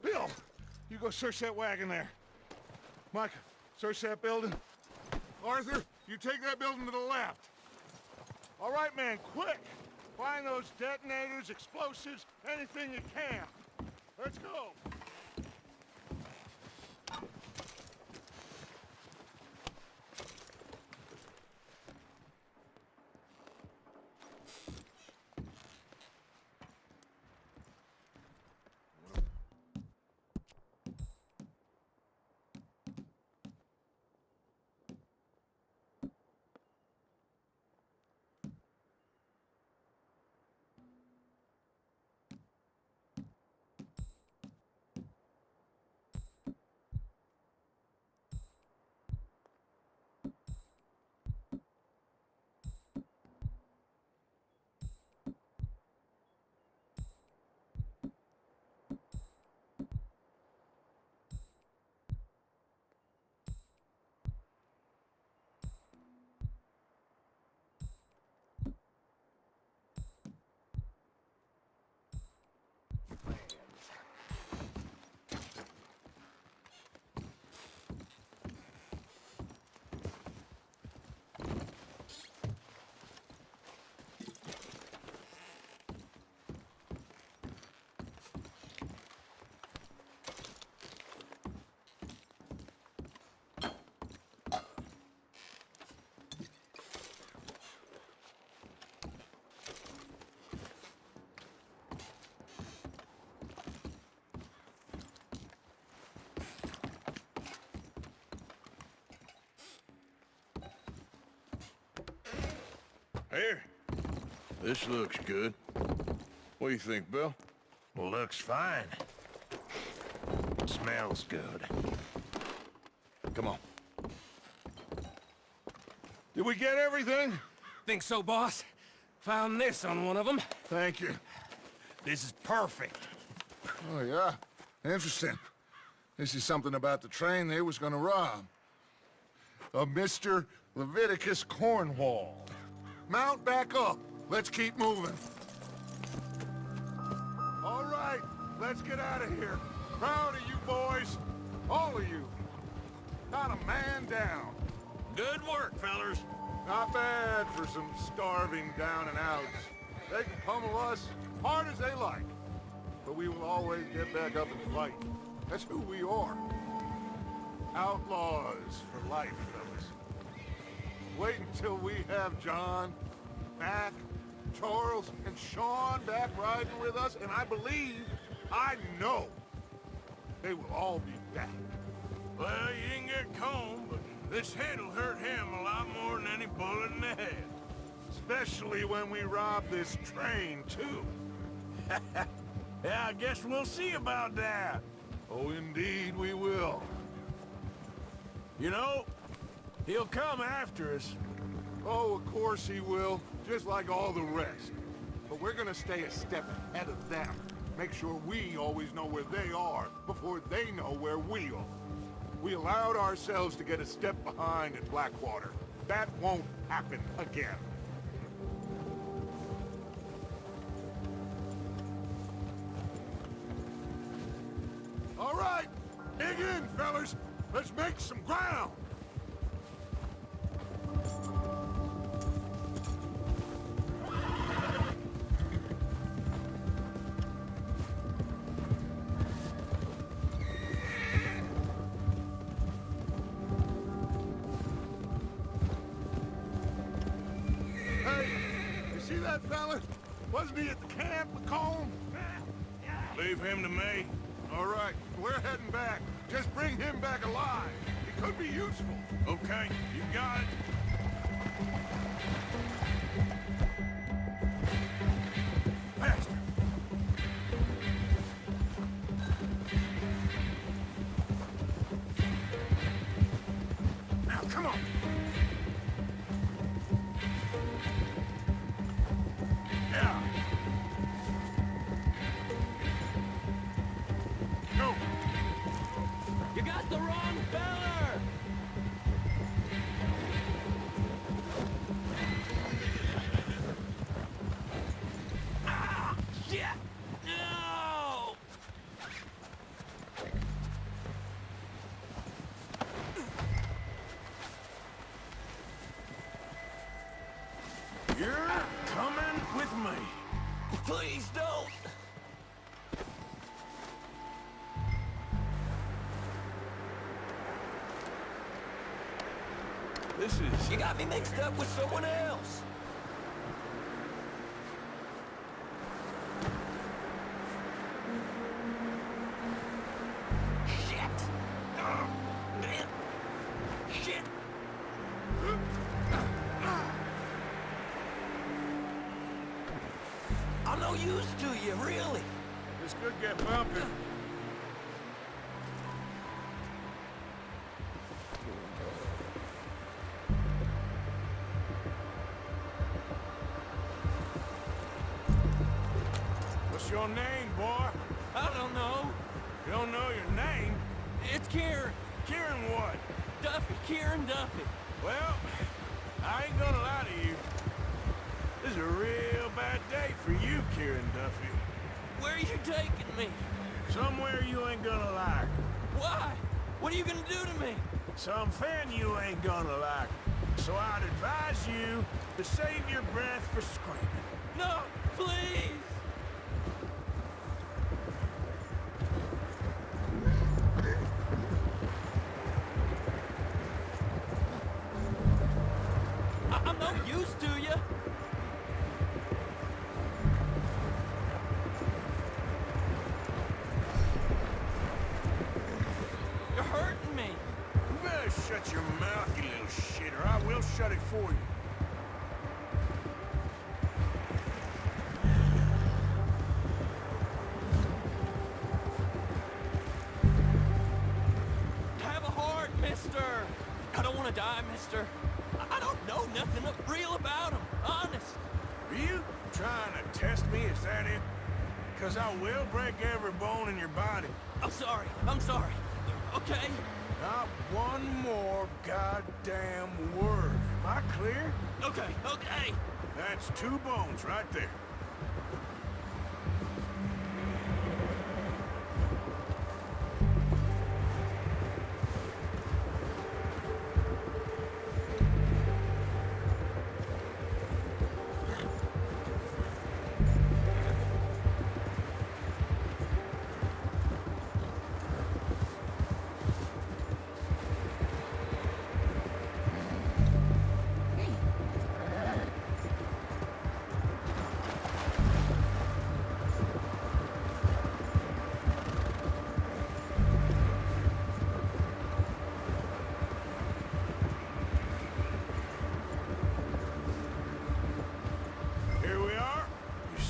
Bill, you go search that wagon there. Mike, search that building. Arthur, you take that building to the left. All right, man, quick! Find those detonators, explosives, anything you can. Let's go! Here. This looks good. What do you think, Bill? Looks fine. Smells good. Come on. Did we get everything? Think so, boss? Found this on one of them. Thank you. This is perfect. Oh, yeah? Interesting. This is something about the train they was gonna rob. A Mr. Leviticus Cornwall. Mount back up. Let's keep moving. All right, let's get out of here. Proud of you boys. All of you. Not a man down. Good work, fellers. Not bad for some starving down and outs. They can pummel us hard as they like. But we will always get back up and fight. That's who we are. Outlaws for life, fellas. Wait until we have John, Mac, Charles, and Sean back riding with us, and I know, they will all be back. Well, you didn't get Combe, but this head'll hurt him a lot more than any bullet in the head. Especially when we rob this train, too. Yeah, I guess we'll see about that. Oh, indeed we will. You know, he'll come after us. Oh, of course he will, just like all the rest. But we're gonna stay a step ahead of them. Make sure we always know where they are before they know where we are. We allowed ourselves to get a step behind at Blackwater. That won't happen again. All right, dig in, fellas. Let's make some ground. That fella? Wasn't he at the camp with Combe? Leave him to me. All right, we're heading back. Just bring him back alive. It could be useful. Okay, you got it. Faster. Now, come on. You got the wrong feller! Please don't! This is... You got me mixed up with someone else! Shit! Oh, man. Shit! I'm no use to you, really. This could get bumpy. What's your name, boy? I don't know. You don't know your name? It's Kieran. Kieran what? Duffy. Kieran Duffy. Well, I ain't gonna lie to you. This is a real bad day for you, Kieran Duffy. Where are you taking me? Somewhere you ain't gonna like. Why? What are you gonna do to me? Something you ain't gonna like. So I'd advise you to save your breath for screaming. No, please! I'm no use to you. You're hurting me. You better shut your mouth, you little shit, or I will shut it for you. Have a heart, mister. I don't want to die, mister. I don't know nothing real about him, honest. Are you trying to test me, is that it? Because I will break every bone in your body. I'm sorry. Okay? Not one more goddamn word. Am I clear? Okay. That's 2 bones right there.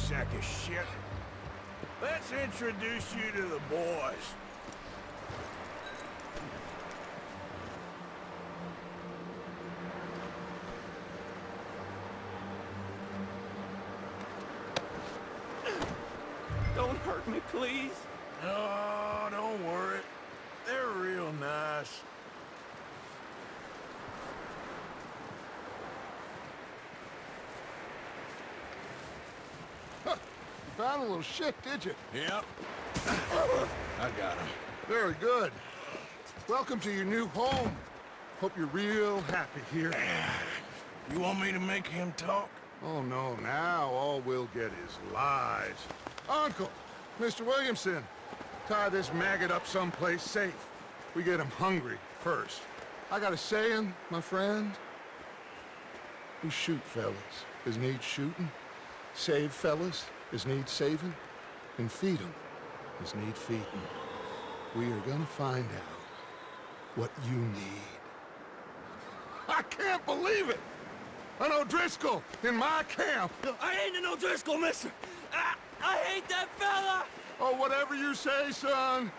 Sack of shit. Let's introduce you to the boys. Don't hurt me, please. No, don't worry. They're real nice. Found a little shit, did you? Yep. I got him. Very good. Welcome to your new home. Hope you're real happy here. You want me to make him talk? Oh, no. Now all we'll get is lies. Uncle, Mr. Williamson, tie this maggot up someplace safe. We get him hungry first. I got a saying, my friend. We shoot fellas as need shooting, save fellas as need saving, and feed 'em as need feeding. We are gonna find out what you need. I can't believe it! An O'Driscoll in my camp! I ain't an O'Driscoll, mister! I hate that fella! Oh, whatever you say, son.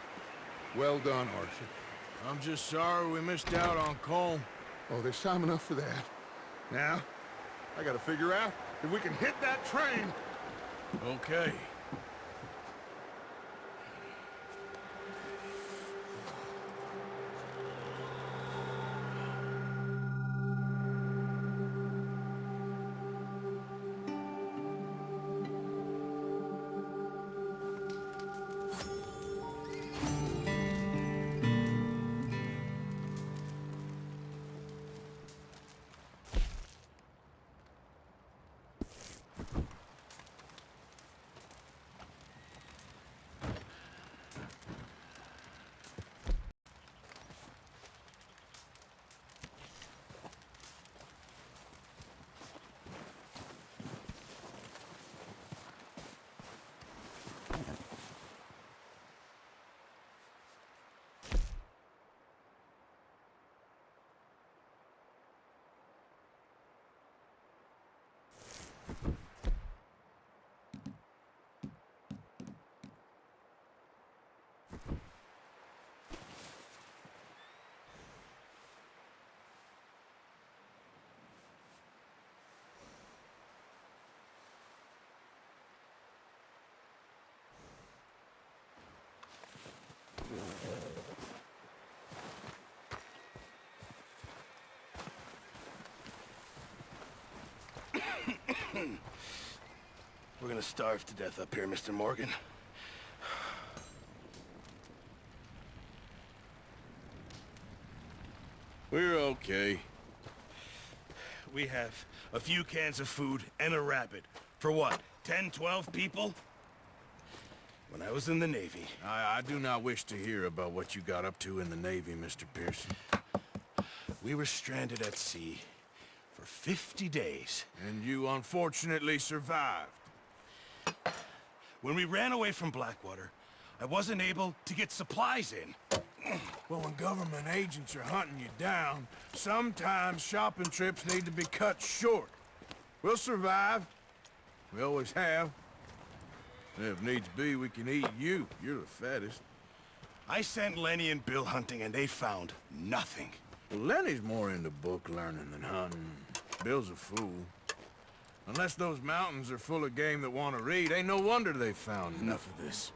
Well done, Archie. I'm just sorry we missed out on Cole. Oh, there's time enough for that. Now, I gotta figure out if we can hit that train. Okay. we're gonna starve to death up here, Mr. Morgan. We're okay. We have a few cans of food and a rabbit. For what, 10, 12 people? When I was in the Navy... I do not wish to hear about what you got up to in the Navy, Mr. Pearson. We were stranded at sea for 50 days. And you unfortunately survived. When we ran away from Blackwater, I wasn't able to get supplies in. Well, when government agents are hunting you down, sometimes shopping trips need to be cut short. We'll survive. We always have. And if needs be, we can eat you. You're the fattest. I sent Lenny and Bill hunting, and they found nothing. Well, Lenny's more into book learning than hunting. Bill's a fool. Unless those mountains are full of game that want to read, ain't no wonder they found Enough of this.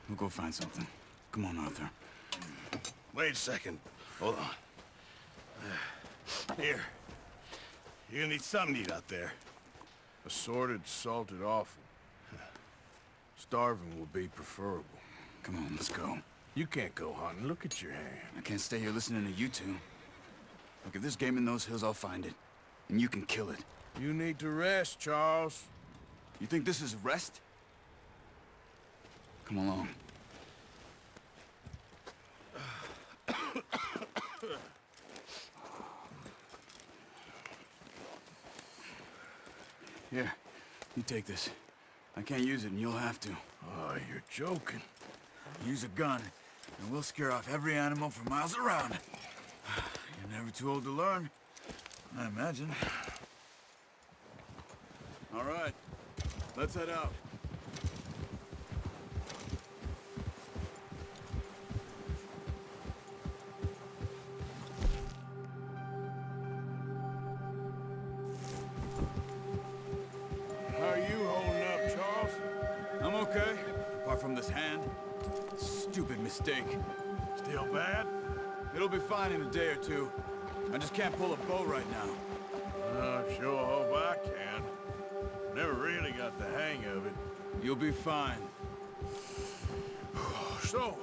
We'll go find something. Come on, Arthur. Wait a second. Hold on. Here. You're gonna need something to eat out there. Assorted, salted offal. Starving will be preferable. Come on, let's go. You can't go hunting. Look at your hand. I can't stay here listening to you two. Look, if there's game in those hills, I'll find it. And you can kill it. You need to rest, Charles. You think this is rest? Come along. Here, you take this. I can't use it, and you'll have to. Oh, you're joking. Use a gun, and we'll scare off every animal for miles around. You're never too old to learn, I imagine. All right, let's head out. How are you holding up, Charles? I'm okay, apart from this hand. Stupid mistake. Still bad? It'll be fine in a day or two. I just can't pull a bow right now. I sure hope I can. Never really got the hang of it. You'll be fine. So,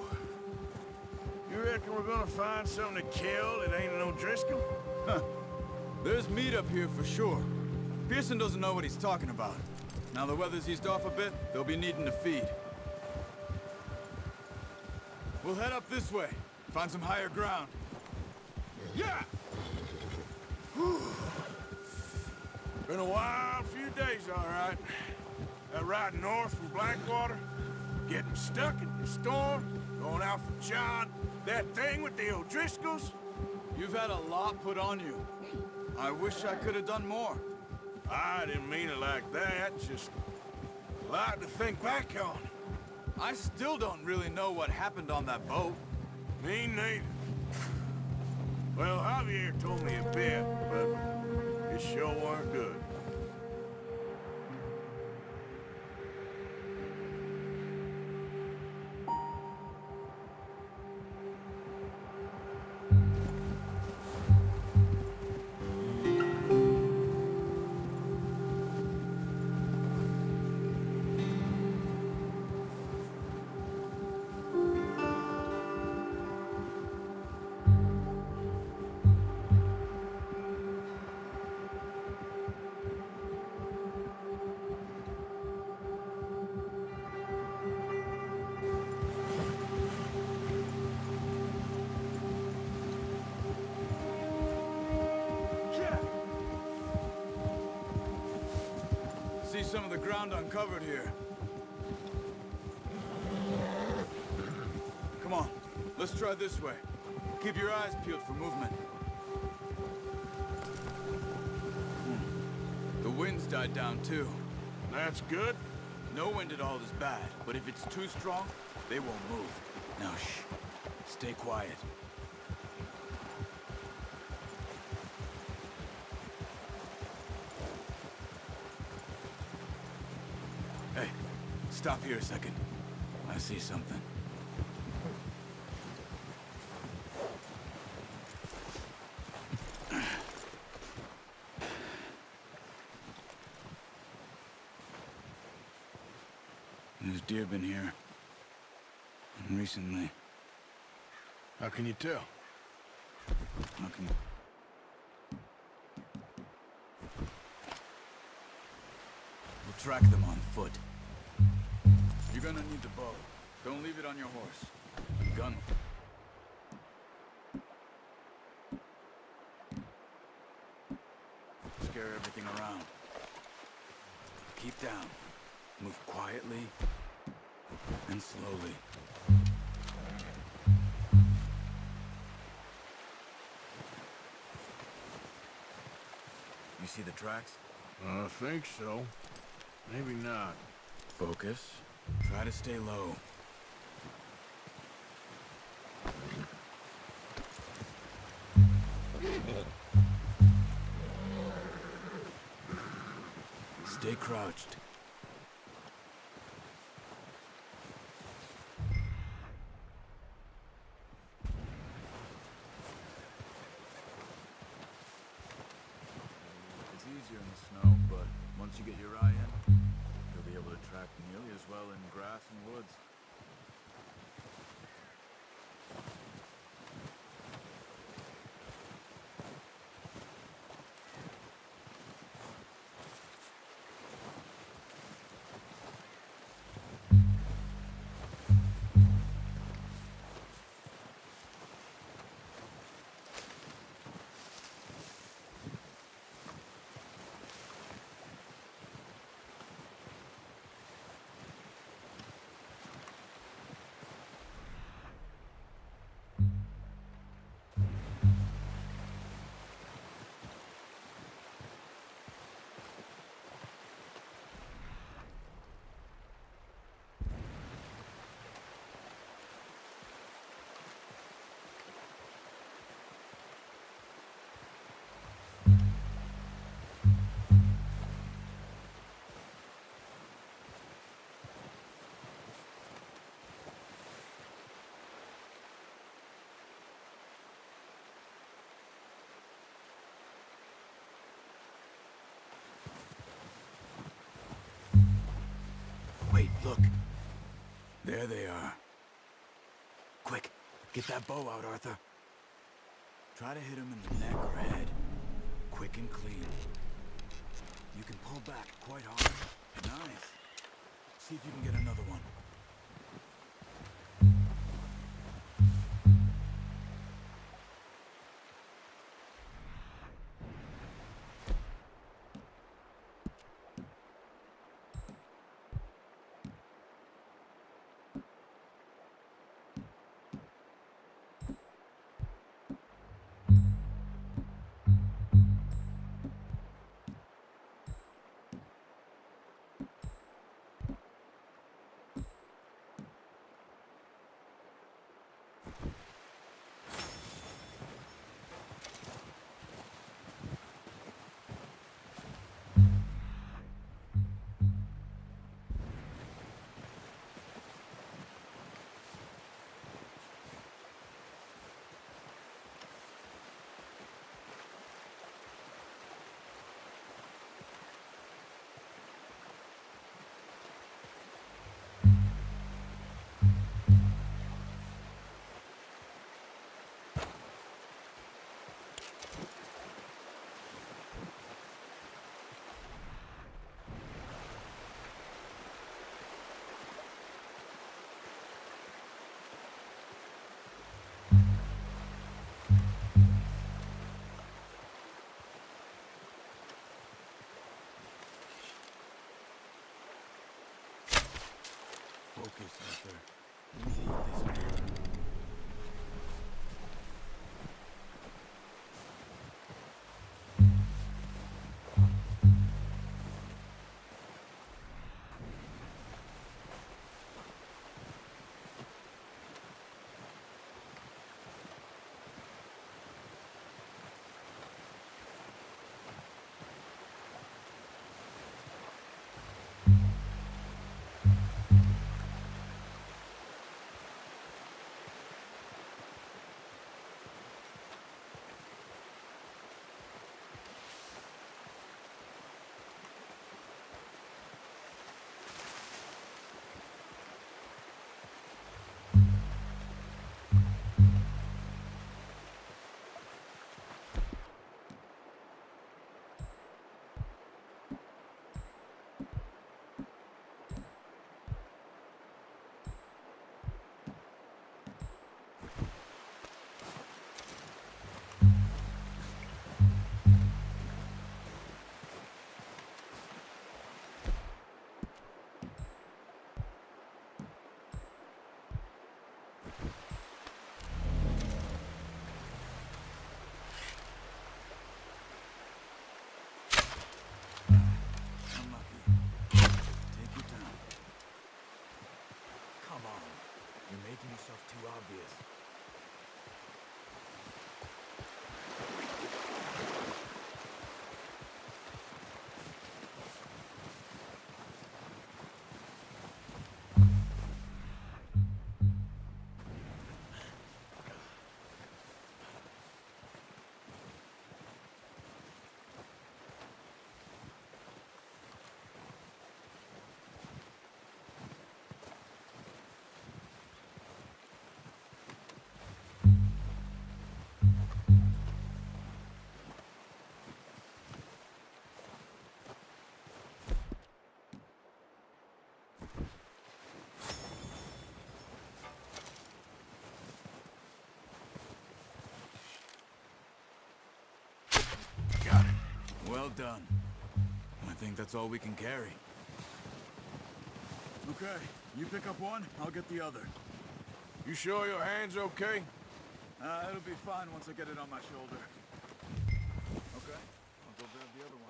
you reckon we're gonna find something to kill that ain't no Driscoll? Huh. There's meat up here for sure. Pearson doesn't know what he's talking about. Now the weather's eased off a bit, they'll be needing to feed. We'll head up this way. Find some higher ground. Yeah! Whew. Been a wild few days, all right. That ride north from Blackwater, getting stuck in the storm, going out for John, that thing with the O'Driscolls. You've had a lot put on you. I wish I could have done more. I didn't mean it like that, just a lot to think back on. I still don't really know what happened on that boat. Me neither. Well, Javier told me a bit, but it sure weren't good. See some of the ground uncovered here. Come on, let's try this way. Keep your eyes peeled for movement. The wind's died down too. That's good. No wind at all is bad, but if it's too strong, they won't move. Now shh, stay quiet. Hey, stop here a second. I see something. deer been here. And recently. How can you tell? How can... We'll track them on foot. You're gonna need the bow. Don't leave it on your horse. Gun. Scare everything around. Keep down. Move quietly and slowly. You see the tracks? I think so. Maybe not. Focus. Try to stay low. Stay crouched. It's easier in the snow, but once you get your eye in, you'll be able to track nearly as well in grass and woods. Wait, look. There they are. Quick, get that bow out, Arthur. Try to hit him in the neck or head. Quick and clean. You can pull back quite hard. Nice. See if you can get another one. Focus, Arthur. You need this bow. Well done. I think that's all we can carry. Okay, you pick up one, I'll get the other. You sure your hand's okay? It'll be fine once I get it on my shoulder. Okay, I'll go grab the other one.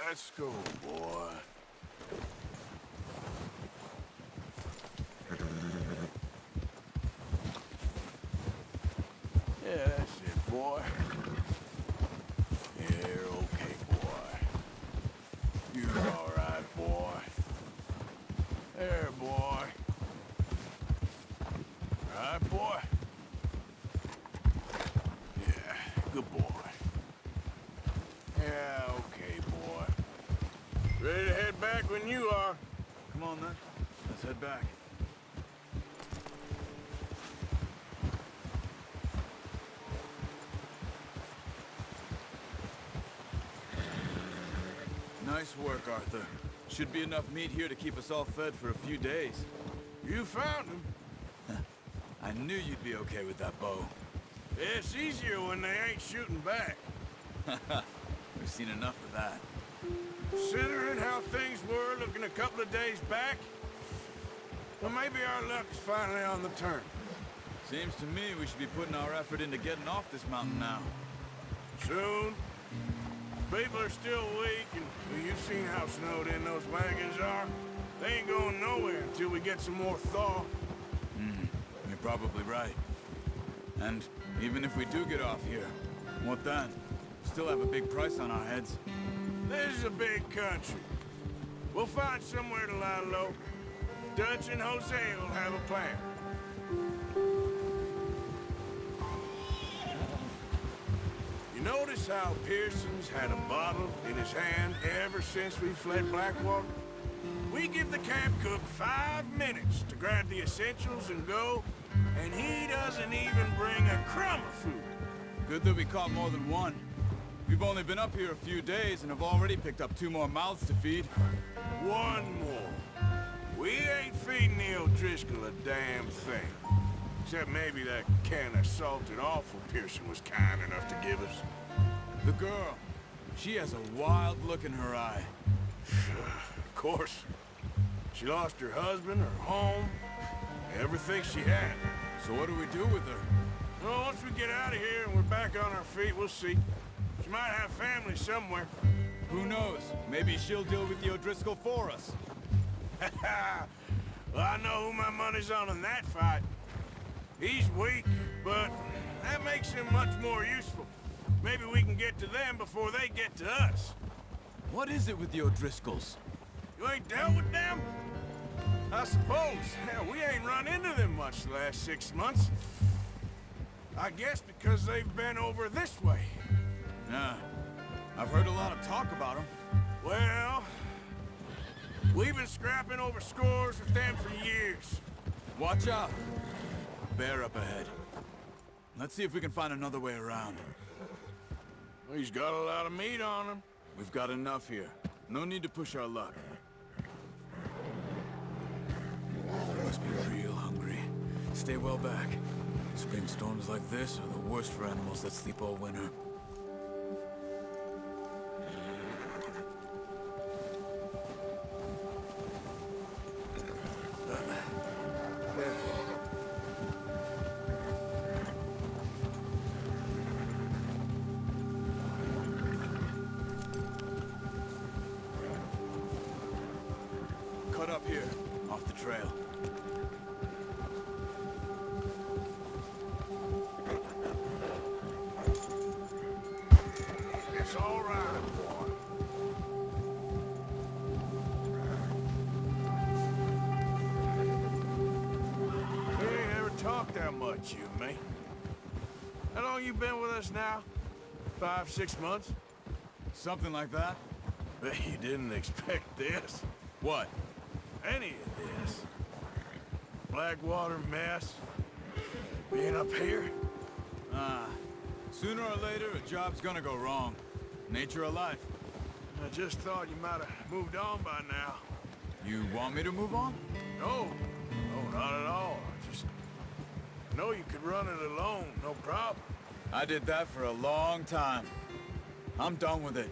Let's go, boy. Yeah, that's it, boy. You're okay, boy. You're all right, boy. There, boy. All right, boy. Yeah, good boy. Yeah, okay, boy. Ready to head back when you are. Come on, then. Let's head back. Nice work, Arthur. Should be enough meat here to keep us all fed for a few days. You found him. I knew you'd be okay with that bow. It's easier when they ain't shooting back. We've seen enough of that. Considering how things were looking a couple of days back, well, maybe our luck is finally on the turn. Seems to me we should be putting our effort into getting off this mountain now. Soon. People are still weak, and well, you've seen how snowed in those wagons are. They ain't going nowhere until we get some more thaw. You're probably right. And even if we do get off here, what then? Still have a big price on our heads. This is a big country. We'll find somewhere to lie low. Dutch and Jose will have a plan. You notice how Pearson's had a bottle in his hand ever since we fled Blackwater? We give the camp cook 5 minutes to grab the essentials and go, and he doesn't even bring a crumb of food. Good that we caught more than one. We've only been up here a few days and have already picked up 2 more mouths to feed. 1 more. We ain't feeding the O'Driscoll a damn thing. Except maybe that can of salted offal Pearson was kind enough to give us. The girl. She has a wild look in her eye. Of course. She lost her husband, her home, everything she had. So what do we do with her? Well, once we get out of here and we're back on our feet, we'll see. She might have family somewhere. Who knows? Maybe she'll deal with the O'Driscoll for us. Well, I know who my money's on in that fight. He's weak, but that makes him much more useful. Maybe we can get to them before they get to us. What is it with the O'Driscolls? You ain't dealt with them? I suppose. Hell, we ain't run into them much the last 6 months. I guess because they've been over this way. Yeah. I've heard a lot of talk about them. Well, we've been scrapping over scores with them for years. Watch out. Bear up ahead. Let's see if we can find another way around. Well, he's got a lot of meat on him. We've got enough here. No need to push our luck. Must be real hungry. Stay well back. Spring storms like this are the worst for animals that sleep all winter. Cut up here, off the trail. talk that much, you and me. How long you been with us now? 5, 6 months? Something like that. Bet you didn't expect this. What? Any of this. Blackwater mess. Being up here. Sooner or later, a job's gonna go wrong. Nature of life. I just thought you might have moved on by now. You want me to move on? No. No, not at all. I just know you could run it alone, no problem. I did that for a long time. I'm done with it.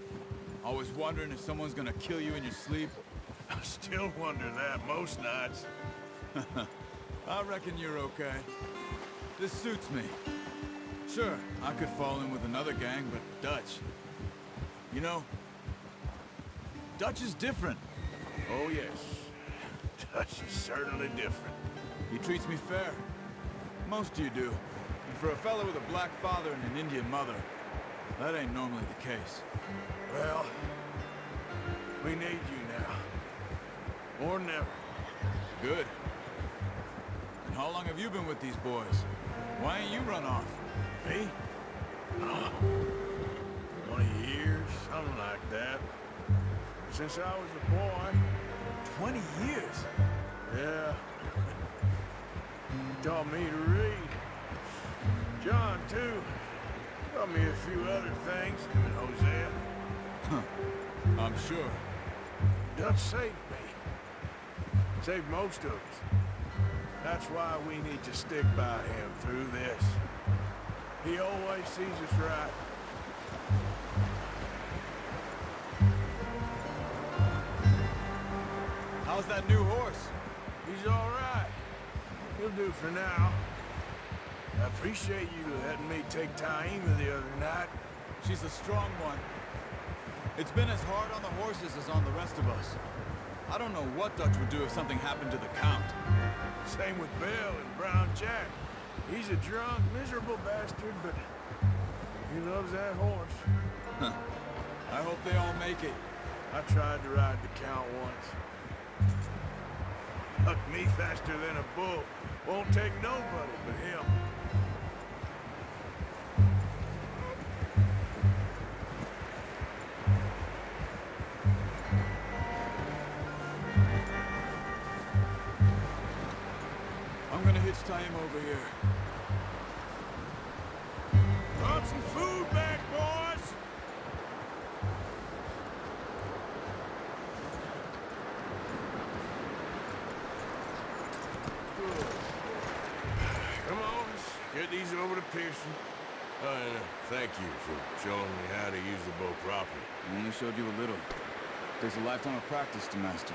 Always wondering if someone's gonna kill you in your sleep. I still wonder that most nights. I reckon you're okay. This suits me. Sure, I could fall in with another gang, but Dutch... You know, Dutch is different. Oh, yes. Dutch is certainly different. He treats me fair. Most of you do. And for a fellow with a black father and an Indian mother, that ain't normally the case. Well, we need you now. Or never. Good. And how long have you been with these boys? Why ain't you run off? Me? Oh, 20 years, something like that. Since I was a boy. 20 years? Yeah. Taught me to read. John, too. Taught me a few other things, him and Hosea. Huh. I'm sure. Dutch saved me. Saved most of us. That's why we need to stick by him through this. He always sees us right. How's that new horse? He's all right. He'll do for now. I appreciate you letting me take Taima the other night. She's a strong one. It's been as hard on the horses as on the rest of us. I don't know what Dutch would do if something happened to the Count. Same with Bill and Brown Jack. He's a drunk, miserable bastard, but he loves that horse. Huh. I hope they all make it. I tried to ride the Count once. Hucked me faster than a bull. Won't take nobody but him. I'm gonna hitch tie him over here. Brought some food back, boys! Come on, let's get these over to Pearson. And thank you for showing me how to use the bow properly. I only showed you a little. Takes a lifetime of practice to master.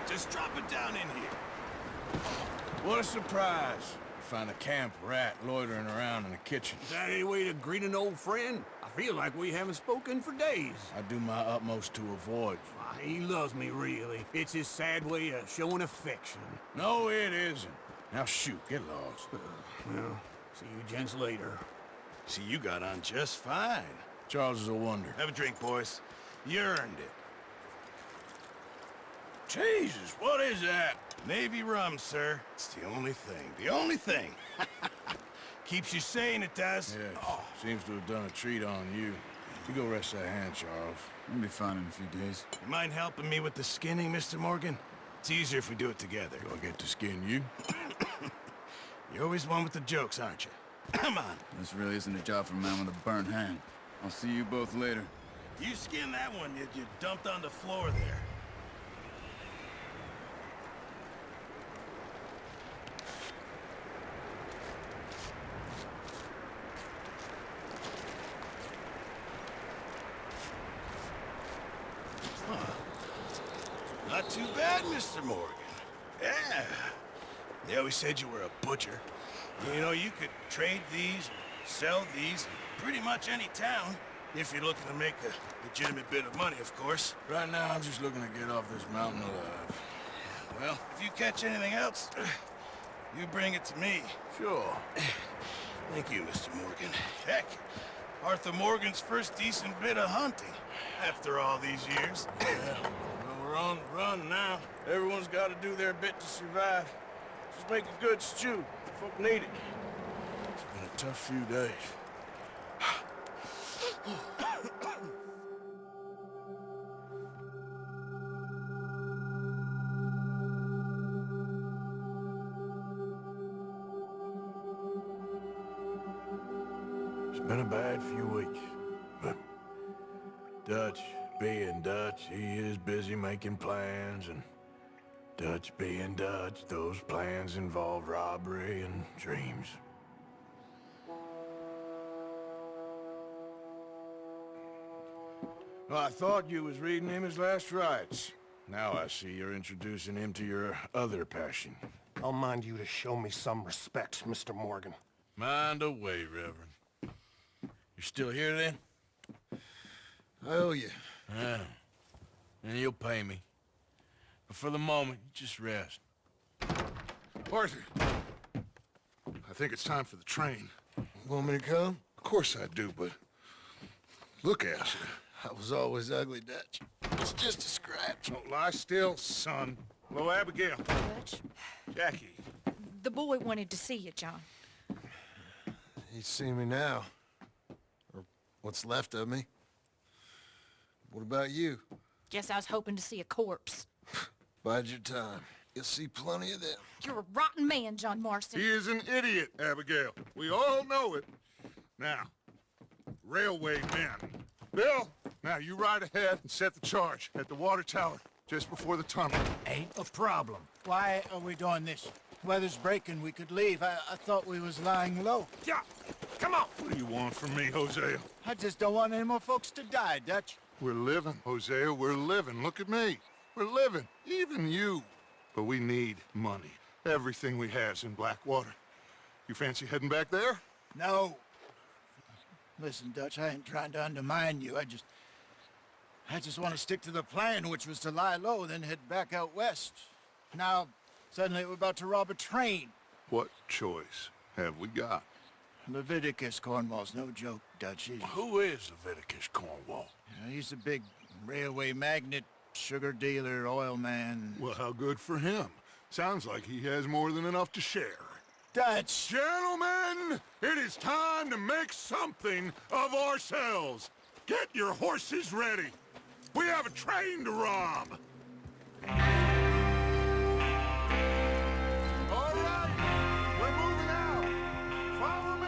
Just drop it down in here. What a surprise. Find a camp rat loitering around in the kitchen. Is that any way to greet an old friend? I feel like we haven't spoken for days. I do my utmost to avoid you. He loves me, really. It's his sad way of showing affection. No, it isn't. Now shoot, get lost. Well, see you gents later. See, you got on just fine. Charles is a wonder. Have a drink, boys. You earned it. Jesus, what is that? Navy rum, sir. It's the only thing. The only thing. Keeps you sane, it does. Yeah, seems to have done a treat on you. You go rest that hand, Charles. I'll be fine in a few days. You mind helping me with the skinning, Mr. Morgan? It's easier if we do it together. Do I get to skin you? You're always one with the jokes, aren't you? Come on. This really isn't a job for a man with a burnt hand. I'll see you both later. You skin that one you dumped on the floor there. Not too bad, Mr. Morgan. Yeah. They always said you were a butcher. You know, you could trade these, sell these, in pretty much any town. If you're looking to make a legitimate bit of money, of course. Right now, I'm just looking to get off this mountain alive. Well, if you catch anything else, you bring it to me. Sure. Thank you, Mr. Morgan. Heck, Arthur Morgan's first decent bit of hunting after all these years. Yeah, well, we're on the run now. Everyone's got to do their bit to survive. Just make a good stew. Folk need it. It's been a tough few days. It's been a bad few weeks, but Dutch being Dutch, he is busy making plans, and Dutch being Dutch, those plans involve robbery and dreams. Well, I thought you was reading him his last rites. Now I see you're introducing him to your other passion. I'll mind you to show me some respect, Mr. Morgan. Mind away, Reverend. You're still here, then? I owe you. Yeah. And you'll pay me. But for the moment, just rest. Arthur! I think it's time for the train. Want me to come? Of course I do, but... look at you. I was always ugly, Dutch. It's just a scratch. Don't lie still, son. Hello, Abigail. Dutch, Jackie. the boy wanted to see you, John. He's seen me now. Or what's left of me. What about you? Guess I was hoping to see a corpse. Bide your time. You'll see plenty of them. You're a rotten man, John Marston. He is an idiot, Abigail. We all know it. Now, railway men. Bill, now you ride ahead and set the charge at the water tower just before the tunnel. Ain't a problem. Why are we doing this? Weather's breaking, we could leave. I thought we was lying low. Yeah, come on. What do you want from me, Hosea? I just don't want any more folks to die, Dutch. We're living, Hosea, we're living. Look at me. We're living, even you. But we need money. Everything we have's in Blackwater. You fancy heading back there? No. Listen, Dutch, I ain't trying to undermine you. I just want to stick to the plan, which was to lie low, then head back out west. Now, suddenly we're about to rob a train. What choice have we got? Leviticus Cornwall's no joke, Dutch. Who is Leviticus Cornwall? He's a big railway magnate, sugar dealer, oil man. Well, how good for him. Sounds like he has more than enough to share. Dutch! Gentlemen, it is time to make something of ourselves. Get your horses ready. We have a train to rob. All right, we're moving out. Follow me.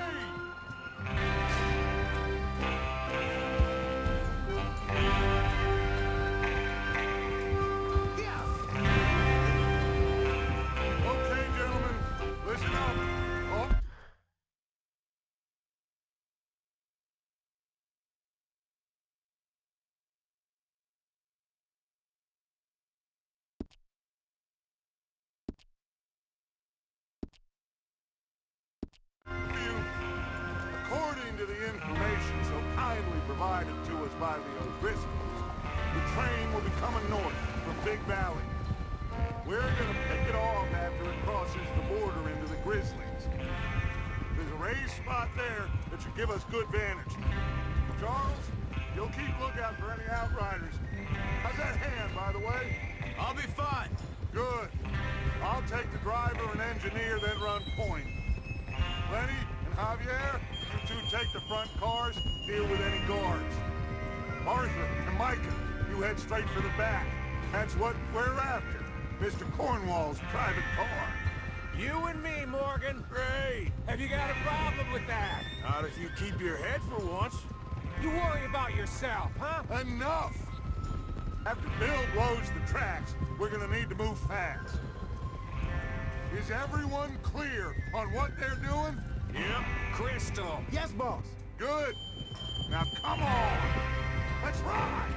Okay, gentlemen, listen up. Oh. According to the information so kindly provided to us by the O'Driscolls, the train will be coming north from Big Valley. We're gonna pick it off after it crosses the border into the Grizzlies. There's a raised spot there that should give us good vantage. Charles, you'll keep lookout for any outriders. How's that hand, by the way? I'll be fine. Good. I'll take the driver and engineer, then run point. Lenny and Javier, you two take the front cars, deal with any guards. Arthur and Micah, you head straight for the back. That's what we're after. Mr. Cornwall's private car. You and me, Morgan. Great. Have you got a problem with that? Not if you keep your head for once. You worry about yourself, huh? Enough! After Bill blows the tracks, we're gonna need to move fast. Is everyone clear on what they're doing? Yep. Crystal. Yes, boss. Good. Now come on. Let's ride.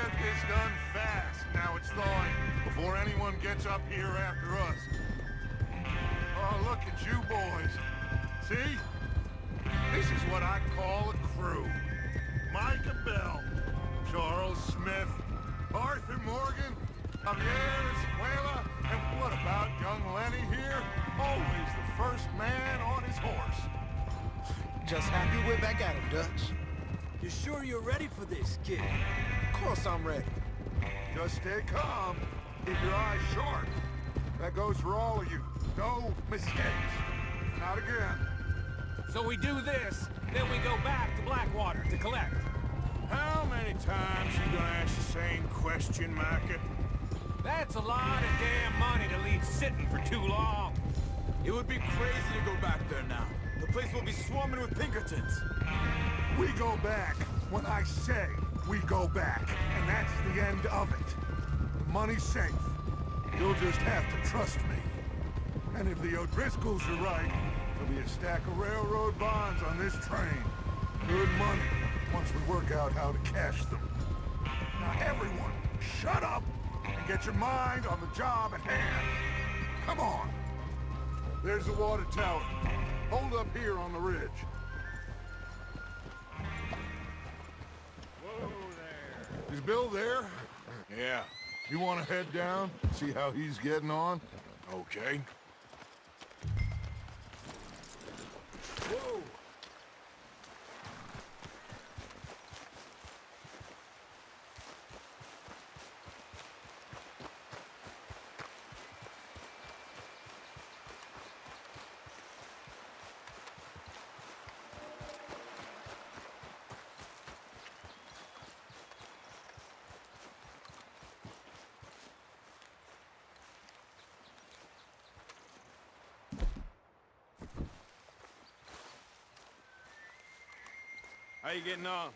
get this done fast. Now it's thawing before anyone gets up here after us. Oh, look at you boys. See? This is what I call a crew. Micah Bell, Charles Smith, Arthur Morgan, Javier Escuela, and what about young Lenny here? Always the first man on his horse. Just happy we're back at him, Dutch. You sure you're ready for this, kid? Of course I'm ready. Just stay calm. Keep your eyes sharp. That goes for all of you. No mistakes. Not again. So we do this, then we go back to Blackwater to collect. How many times you gonna ask the same question, Micah? That's a lot of damn money to leave sitting for too long. It would be crazy to go back there now. The place will be swarming with Pinkertons. We go back when I say we go back, and that's the end of it. The money's safe. You'll just have to trust me. And if the O'Driscolls are right, there'll be a stack of railroad bonds on this train. Good money, once we work out how to cash them. Now everyone, shut up and get your mind on the job at hand. Come on. There's the water tower. Hold up here on the ridge. Whoa there. Is Bill there? Yeah. You want to head down, see how he's getting on? Okay. Whoa! How you getting on?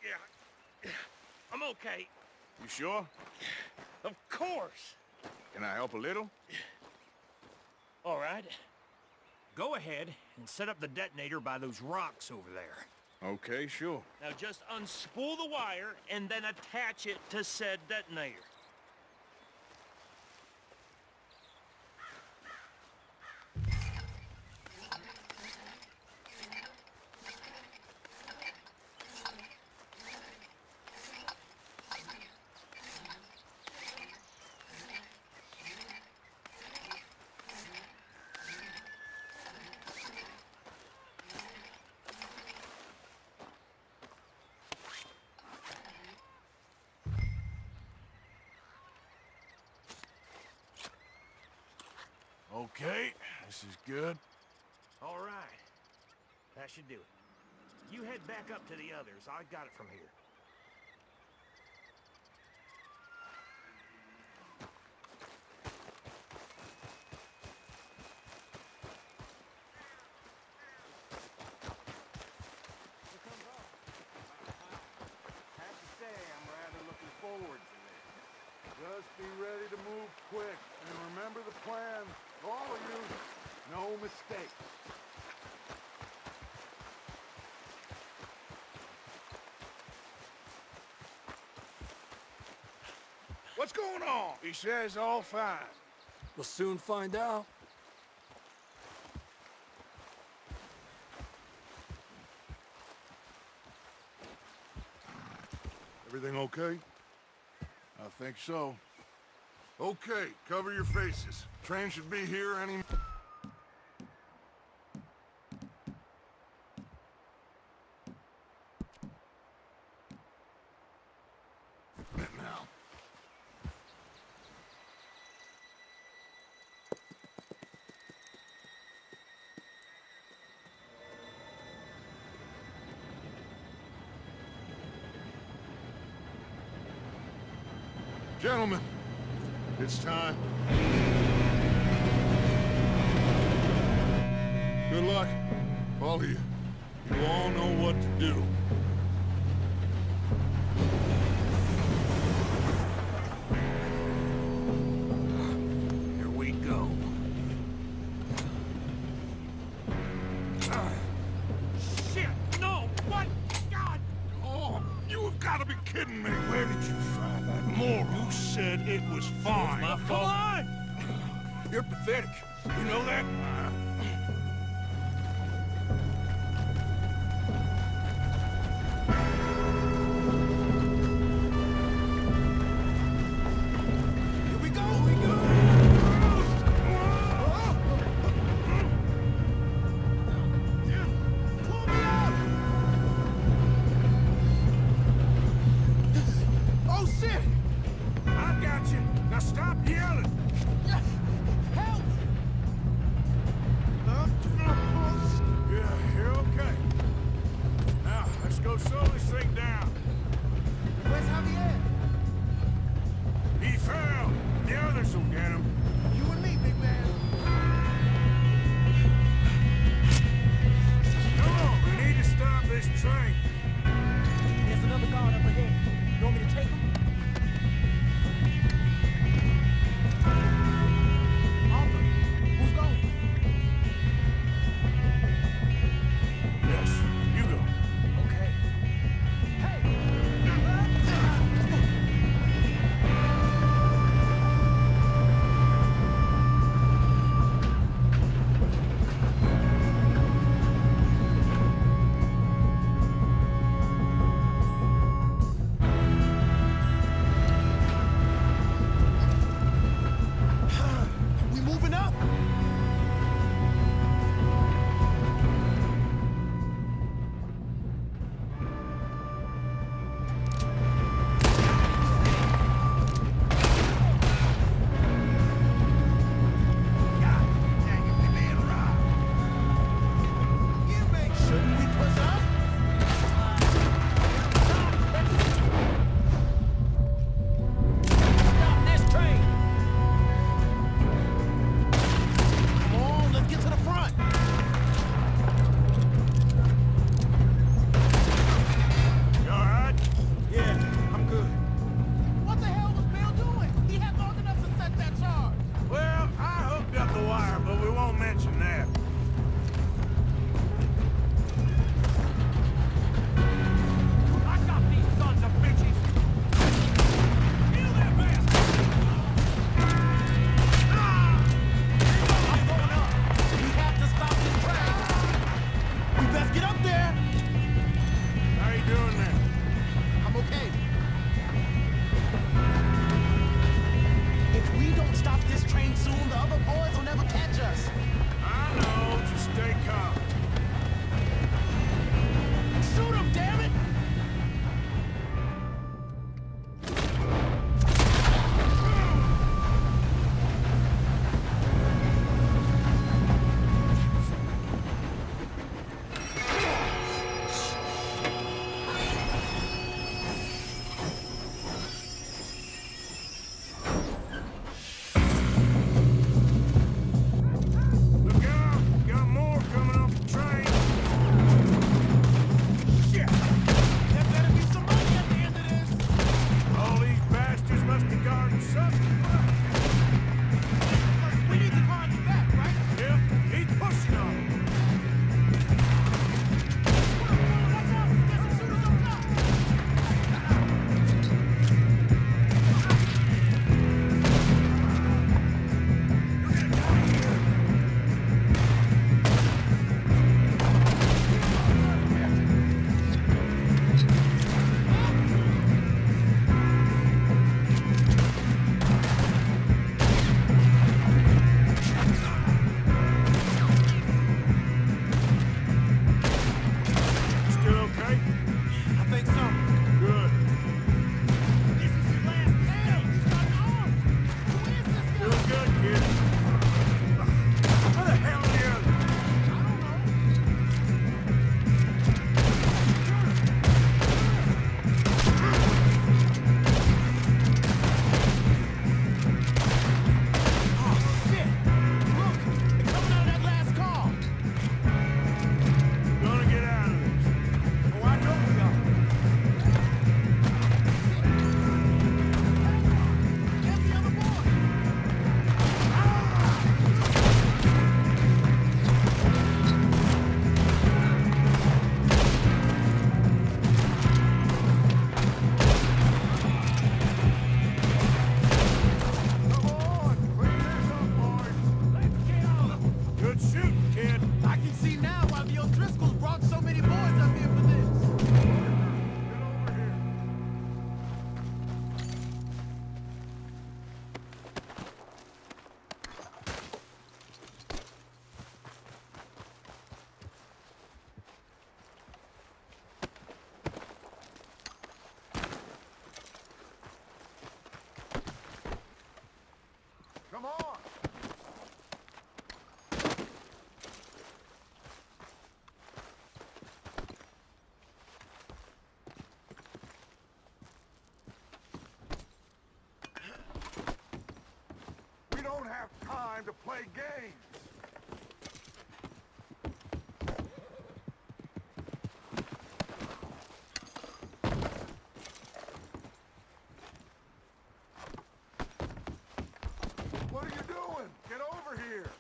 Yeah, I'm okay. You sure? Of course. Can I help a little? All right. Go ahead and set up the detonator by those rocks over there. Okay, sure. Now just unspool the wire and then attach it to said detonator. Okay, this is good. All right. That should do it. You head back up to the others. I got it from here. Have to say, I'm rather looking forward to this. Just be ready to move quick, and remember the plan. All of you, no mistakes. What's going on? He says all fine. We'll soon find out. Everything okay? I think so. Okay, cover your faces. Train should be here any... now. Gentlemen, it's time. Good luck, all of you. You all know what to do. Here we go. Shit! No! What? God! Oh, you have gotta be kidding me. Where did you find that moron? You said it was fine. My fault. Come on! You're pathetic. You know that? Here we go! Here we go! Pull me out! Oh, shit! I've got you. Now stop yelling. Help! time to play games. What are you doing? Get over here.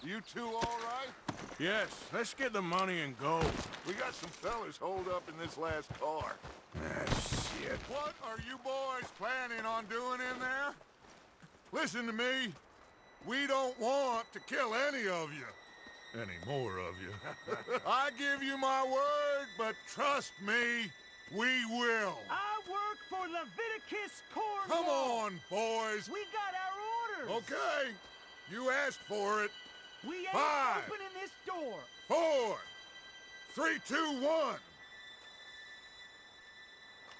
You two all right? Yes, let's get the money and go. We got some fellas holed up in this last car. Ah, shit. What are you boys planning on doing in there? Listen to me. We don't want to kill any of you. Any more of you. I give you my word, but trust me, we will. I work for Leviticus Corps. Come on, boys. We got our orders. Okay. You asked for it. We ain't 5, opening this door. 4, 3, 2, 1.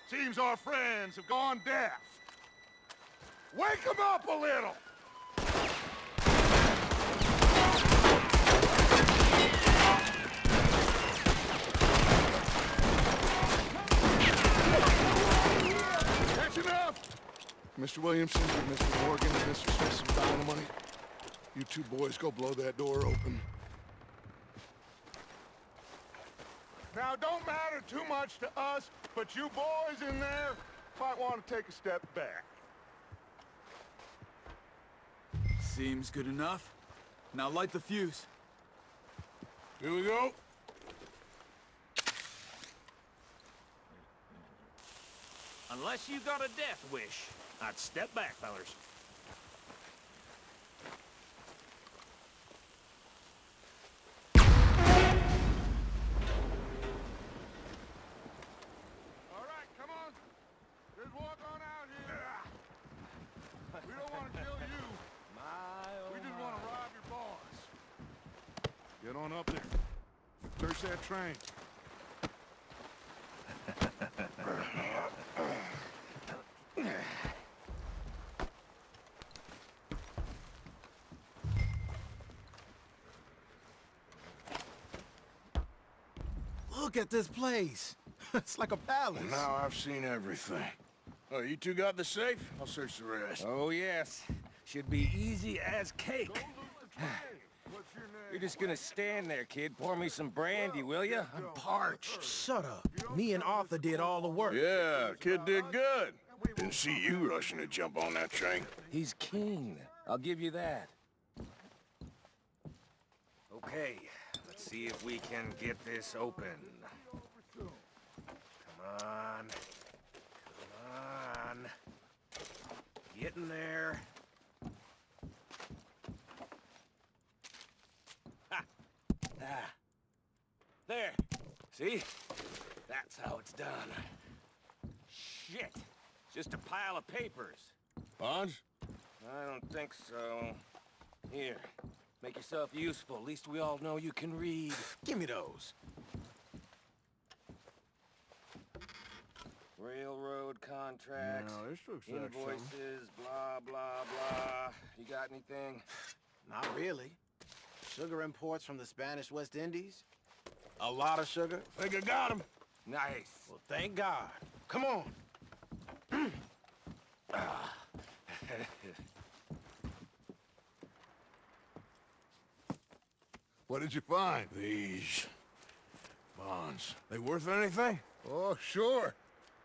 Seems our friends have gone deaf. Wake them up a little. That's enough. Mr. Williamson, Mr. Morgan, and Mr. Smith, some dynamite. You two boys go blow that door open. Now, don't matter too much to us, but you boys in there might want to take a step back. Seems good enough. Now light the fuse. Here we go. Unless you got a death wish, I'd step back, fellers. All right, come on. Just walk on out here. We don't want to kill you. We just want to rob your boss. Get on up there. Search that train. Look at this place. It's like a palace. Now I've seen everything. Oh, you two got the safe? I'll search the rest. Oh, yes. Should be easy as cake. What's your name? You're just gonna stand there, kid. Pour me some brandy, will you? I'm parched. Shut up. Me and Arthur did all the work. Yeah, kid did good. Didn't see you rushing to jump on that train. He's keen. I'll give you that. Okay, let's see if we can get this open. Come on. Come on. Get in there. Ha! Ah. There. See? That's how it's done. Shit. Just a pile of papers. Bonds? I don't think so. Here. Make yourself useful. At least we all know you can read. Give me those. Railroad contracts, No, this looks like invoices, blah, blah, blah. You got anything? Not really. Sugar imports from the Spanish West Indies. A lot of sugar. Think I got him. Nice. Well, thank God. Come on. What did you find? These bonds. They worth anything? Oh, sure.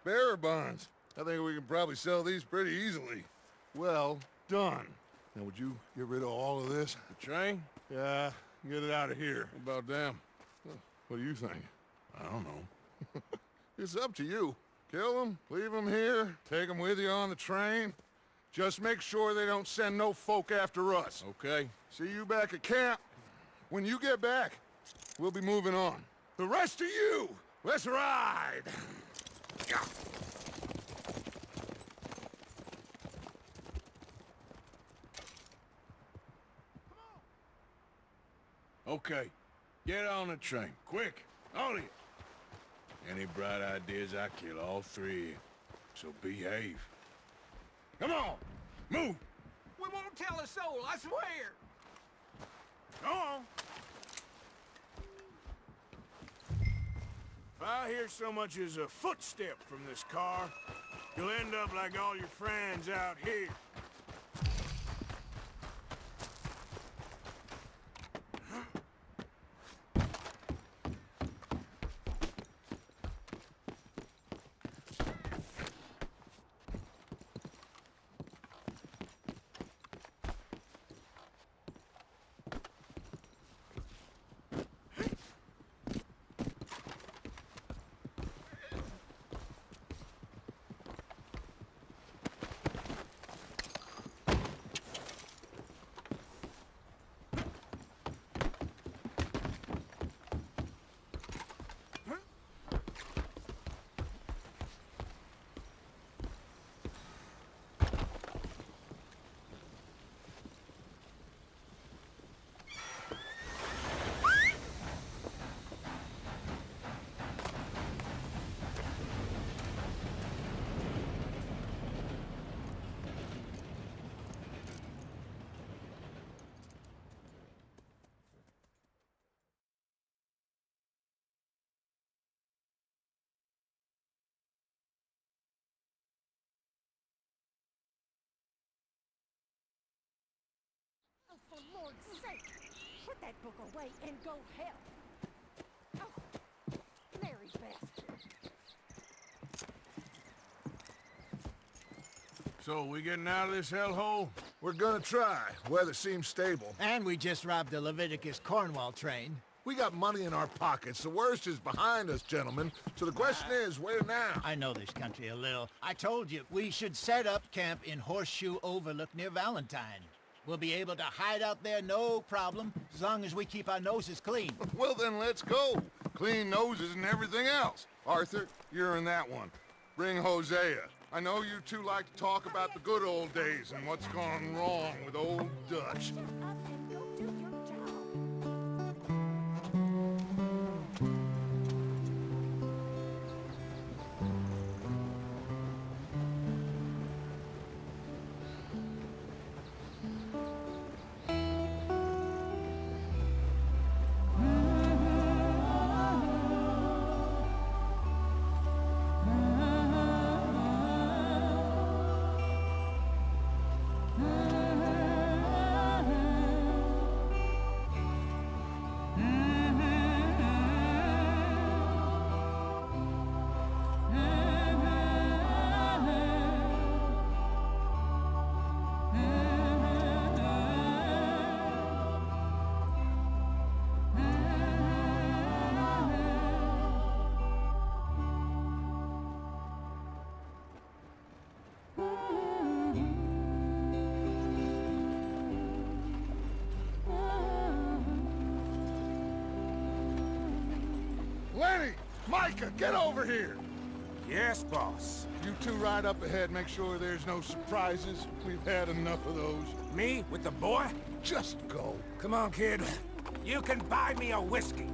Bearer bonds. I think we can probably sell these pretty easily. Well done. Now, would you get rid of all of this? The train? Yeah, get it out of here. What about them? What do you think? I don't know. It's up to you. Kill them, leave them here, take them with you on the train. Just make sure they don't send no folk after us. Okay. See you back at camp. When you get back, we'll be moving on. The rest of you, let's ride! Okay. Get on the train. Quick. All of you. Any bright ideas, I kill all three of you. So behave. Come on! Move! We won't tell a soul, I swear! Go on! If I hear so much as a footstep from this car, you'll end up like all your friends out here. For Lord's sake, put that book away and go help. Oh, Mary Beth. So, we getting out of this hellhole? We're gonna try. Weather seems stable. And we just robbed the Leviticus Cornwall train. We got money in our pockets. The worst is behind us, gentlemen. So the question is, where now? I know this country a little. I told you, we should set up camp in Horseshoe Overlook near Valentine. We'll be able to hide out there no problem, as long as we keep our noses clean. Well, then let's go. Clean noses and everything else. Arthur, you're in that one. Bring Hosea. I know you two like to talk about the good old days and what's gone wrong with old Dutch. Lenny! Micah, get over here! Yes, boss. You two ride up ahead, make sure there's no surprises. We've had enough of those. Me? With the boy? Just go. Come on, kid. You can buy me a whiskey.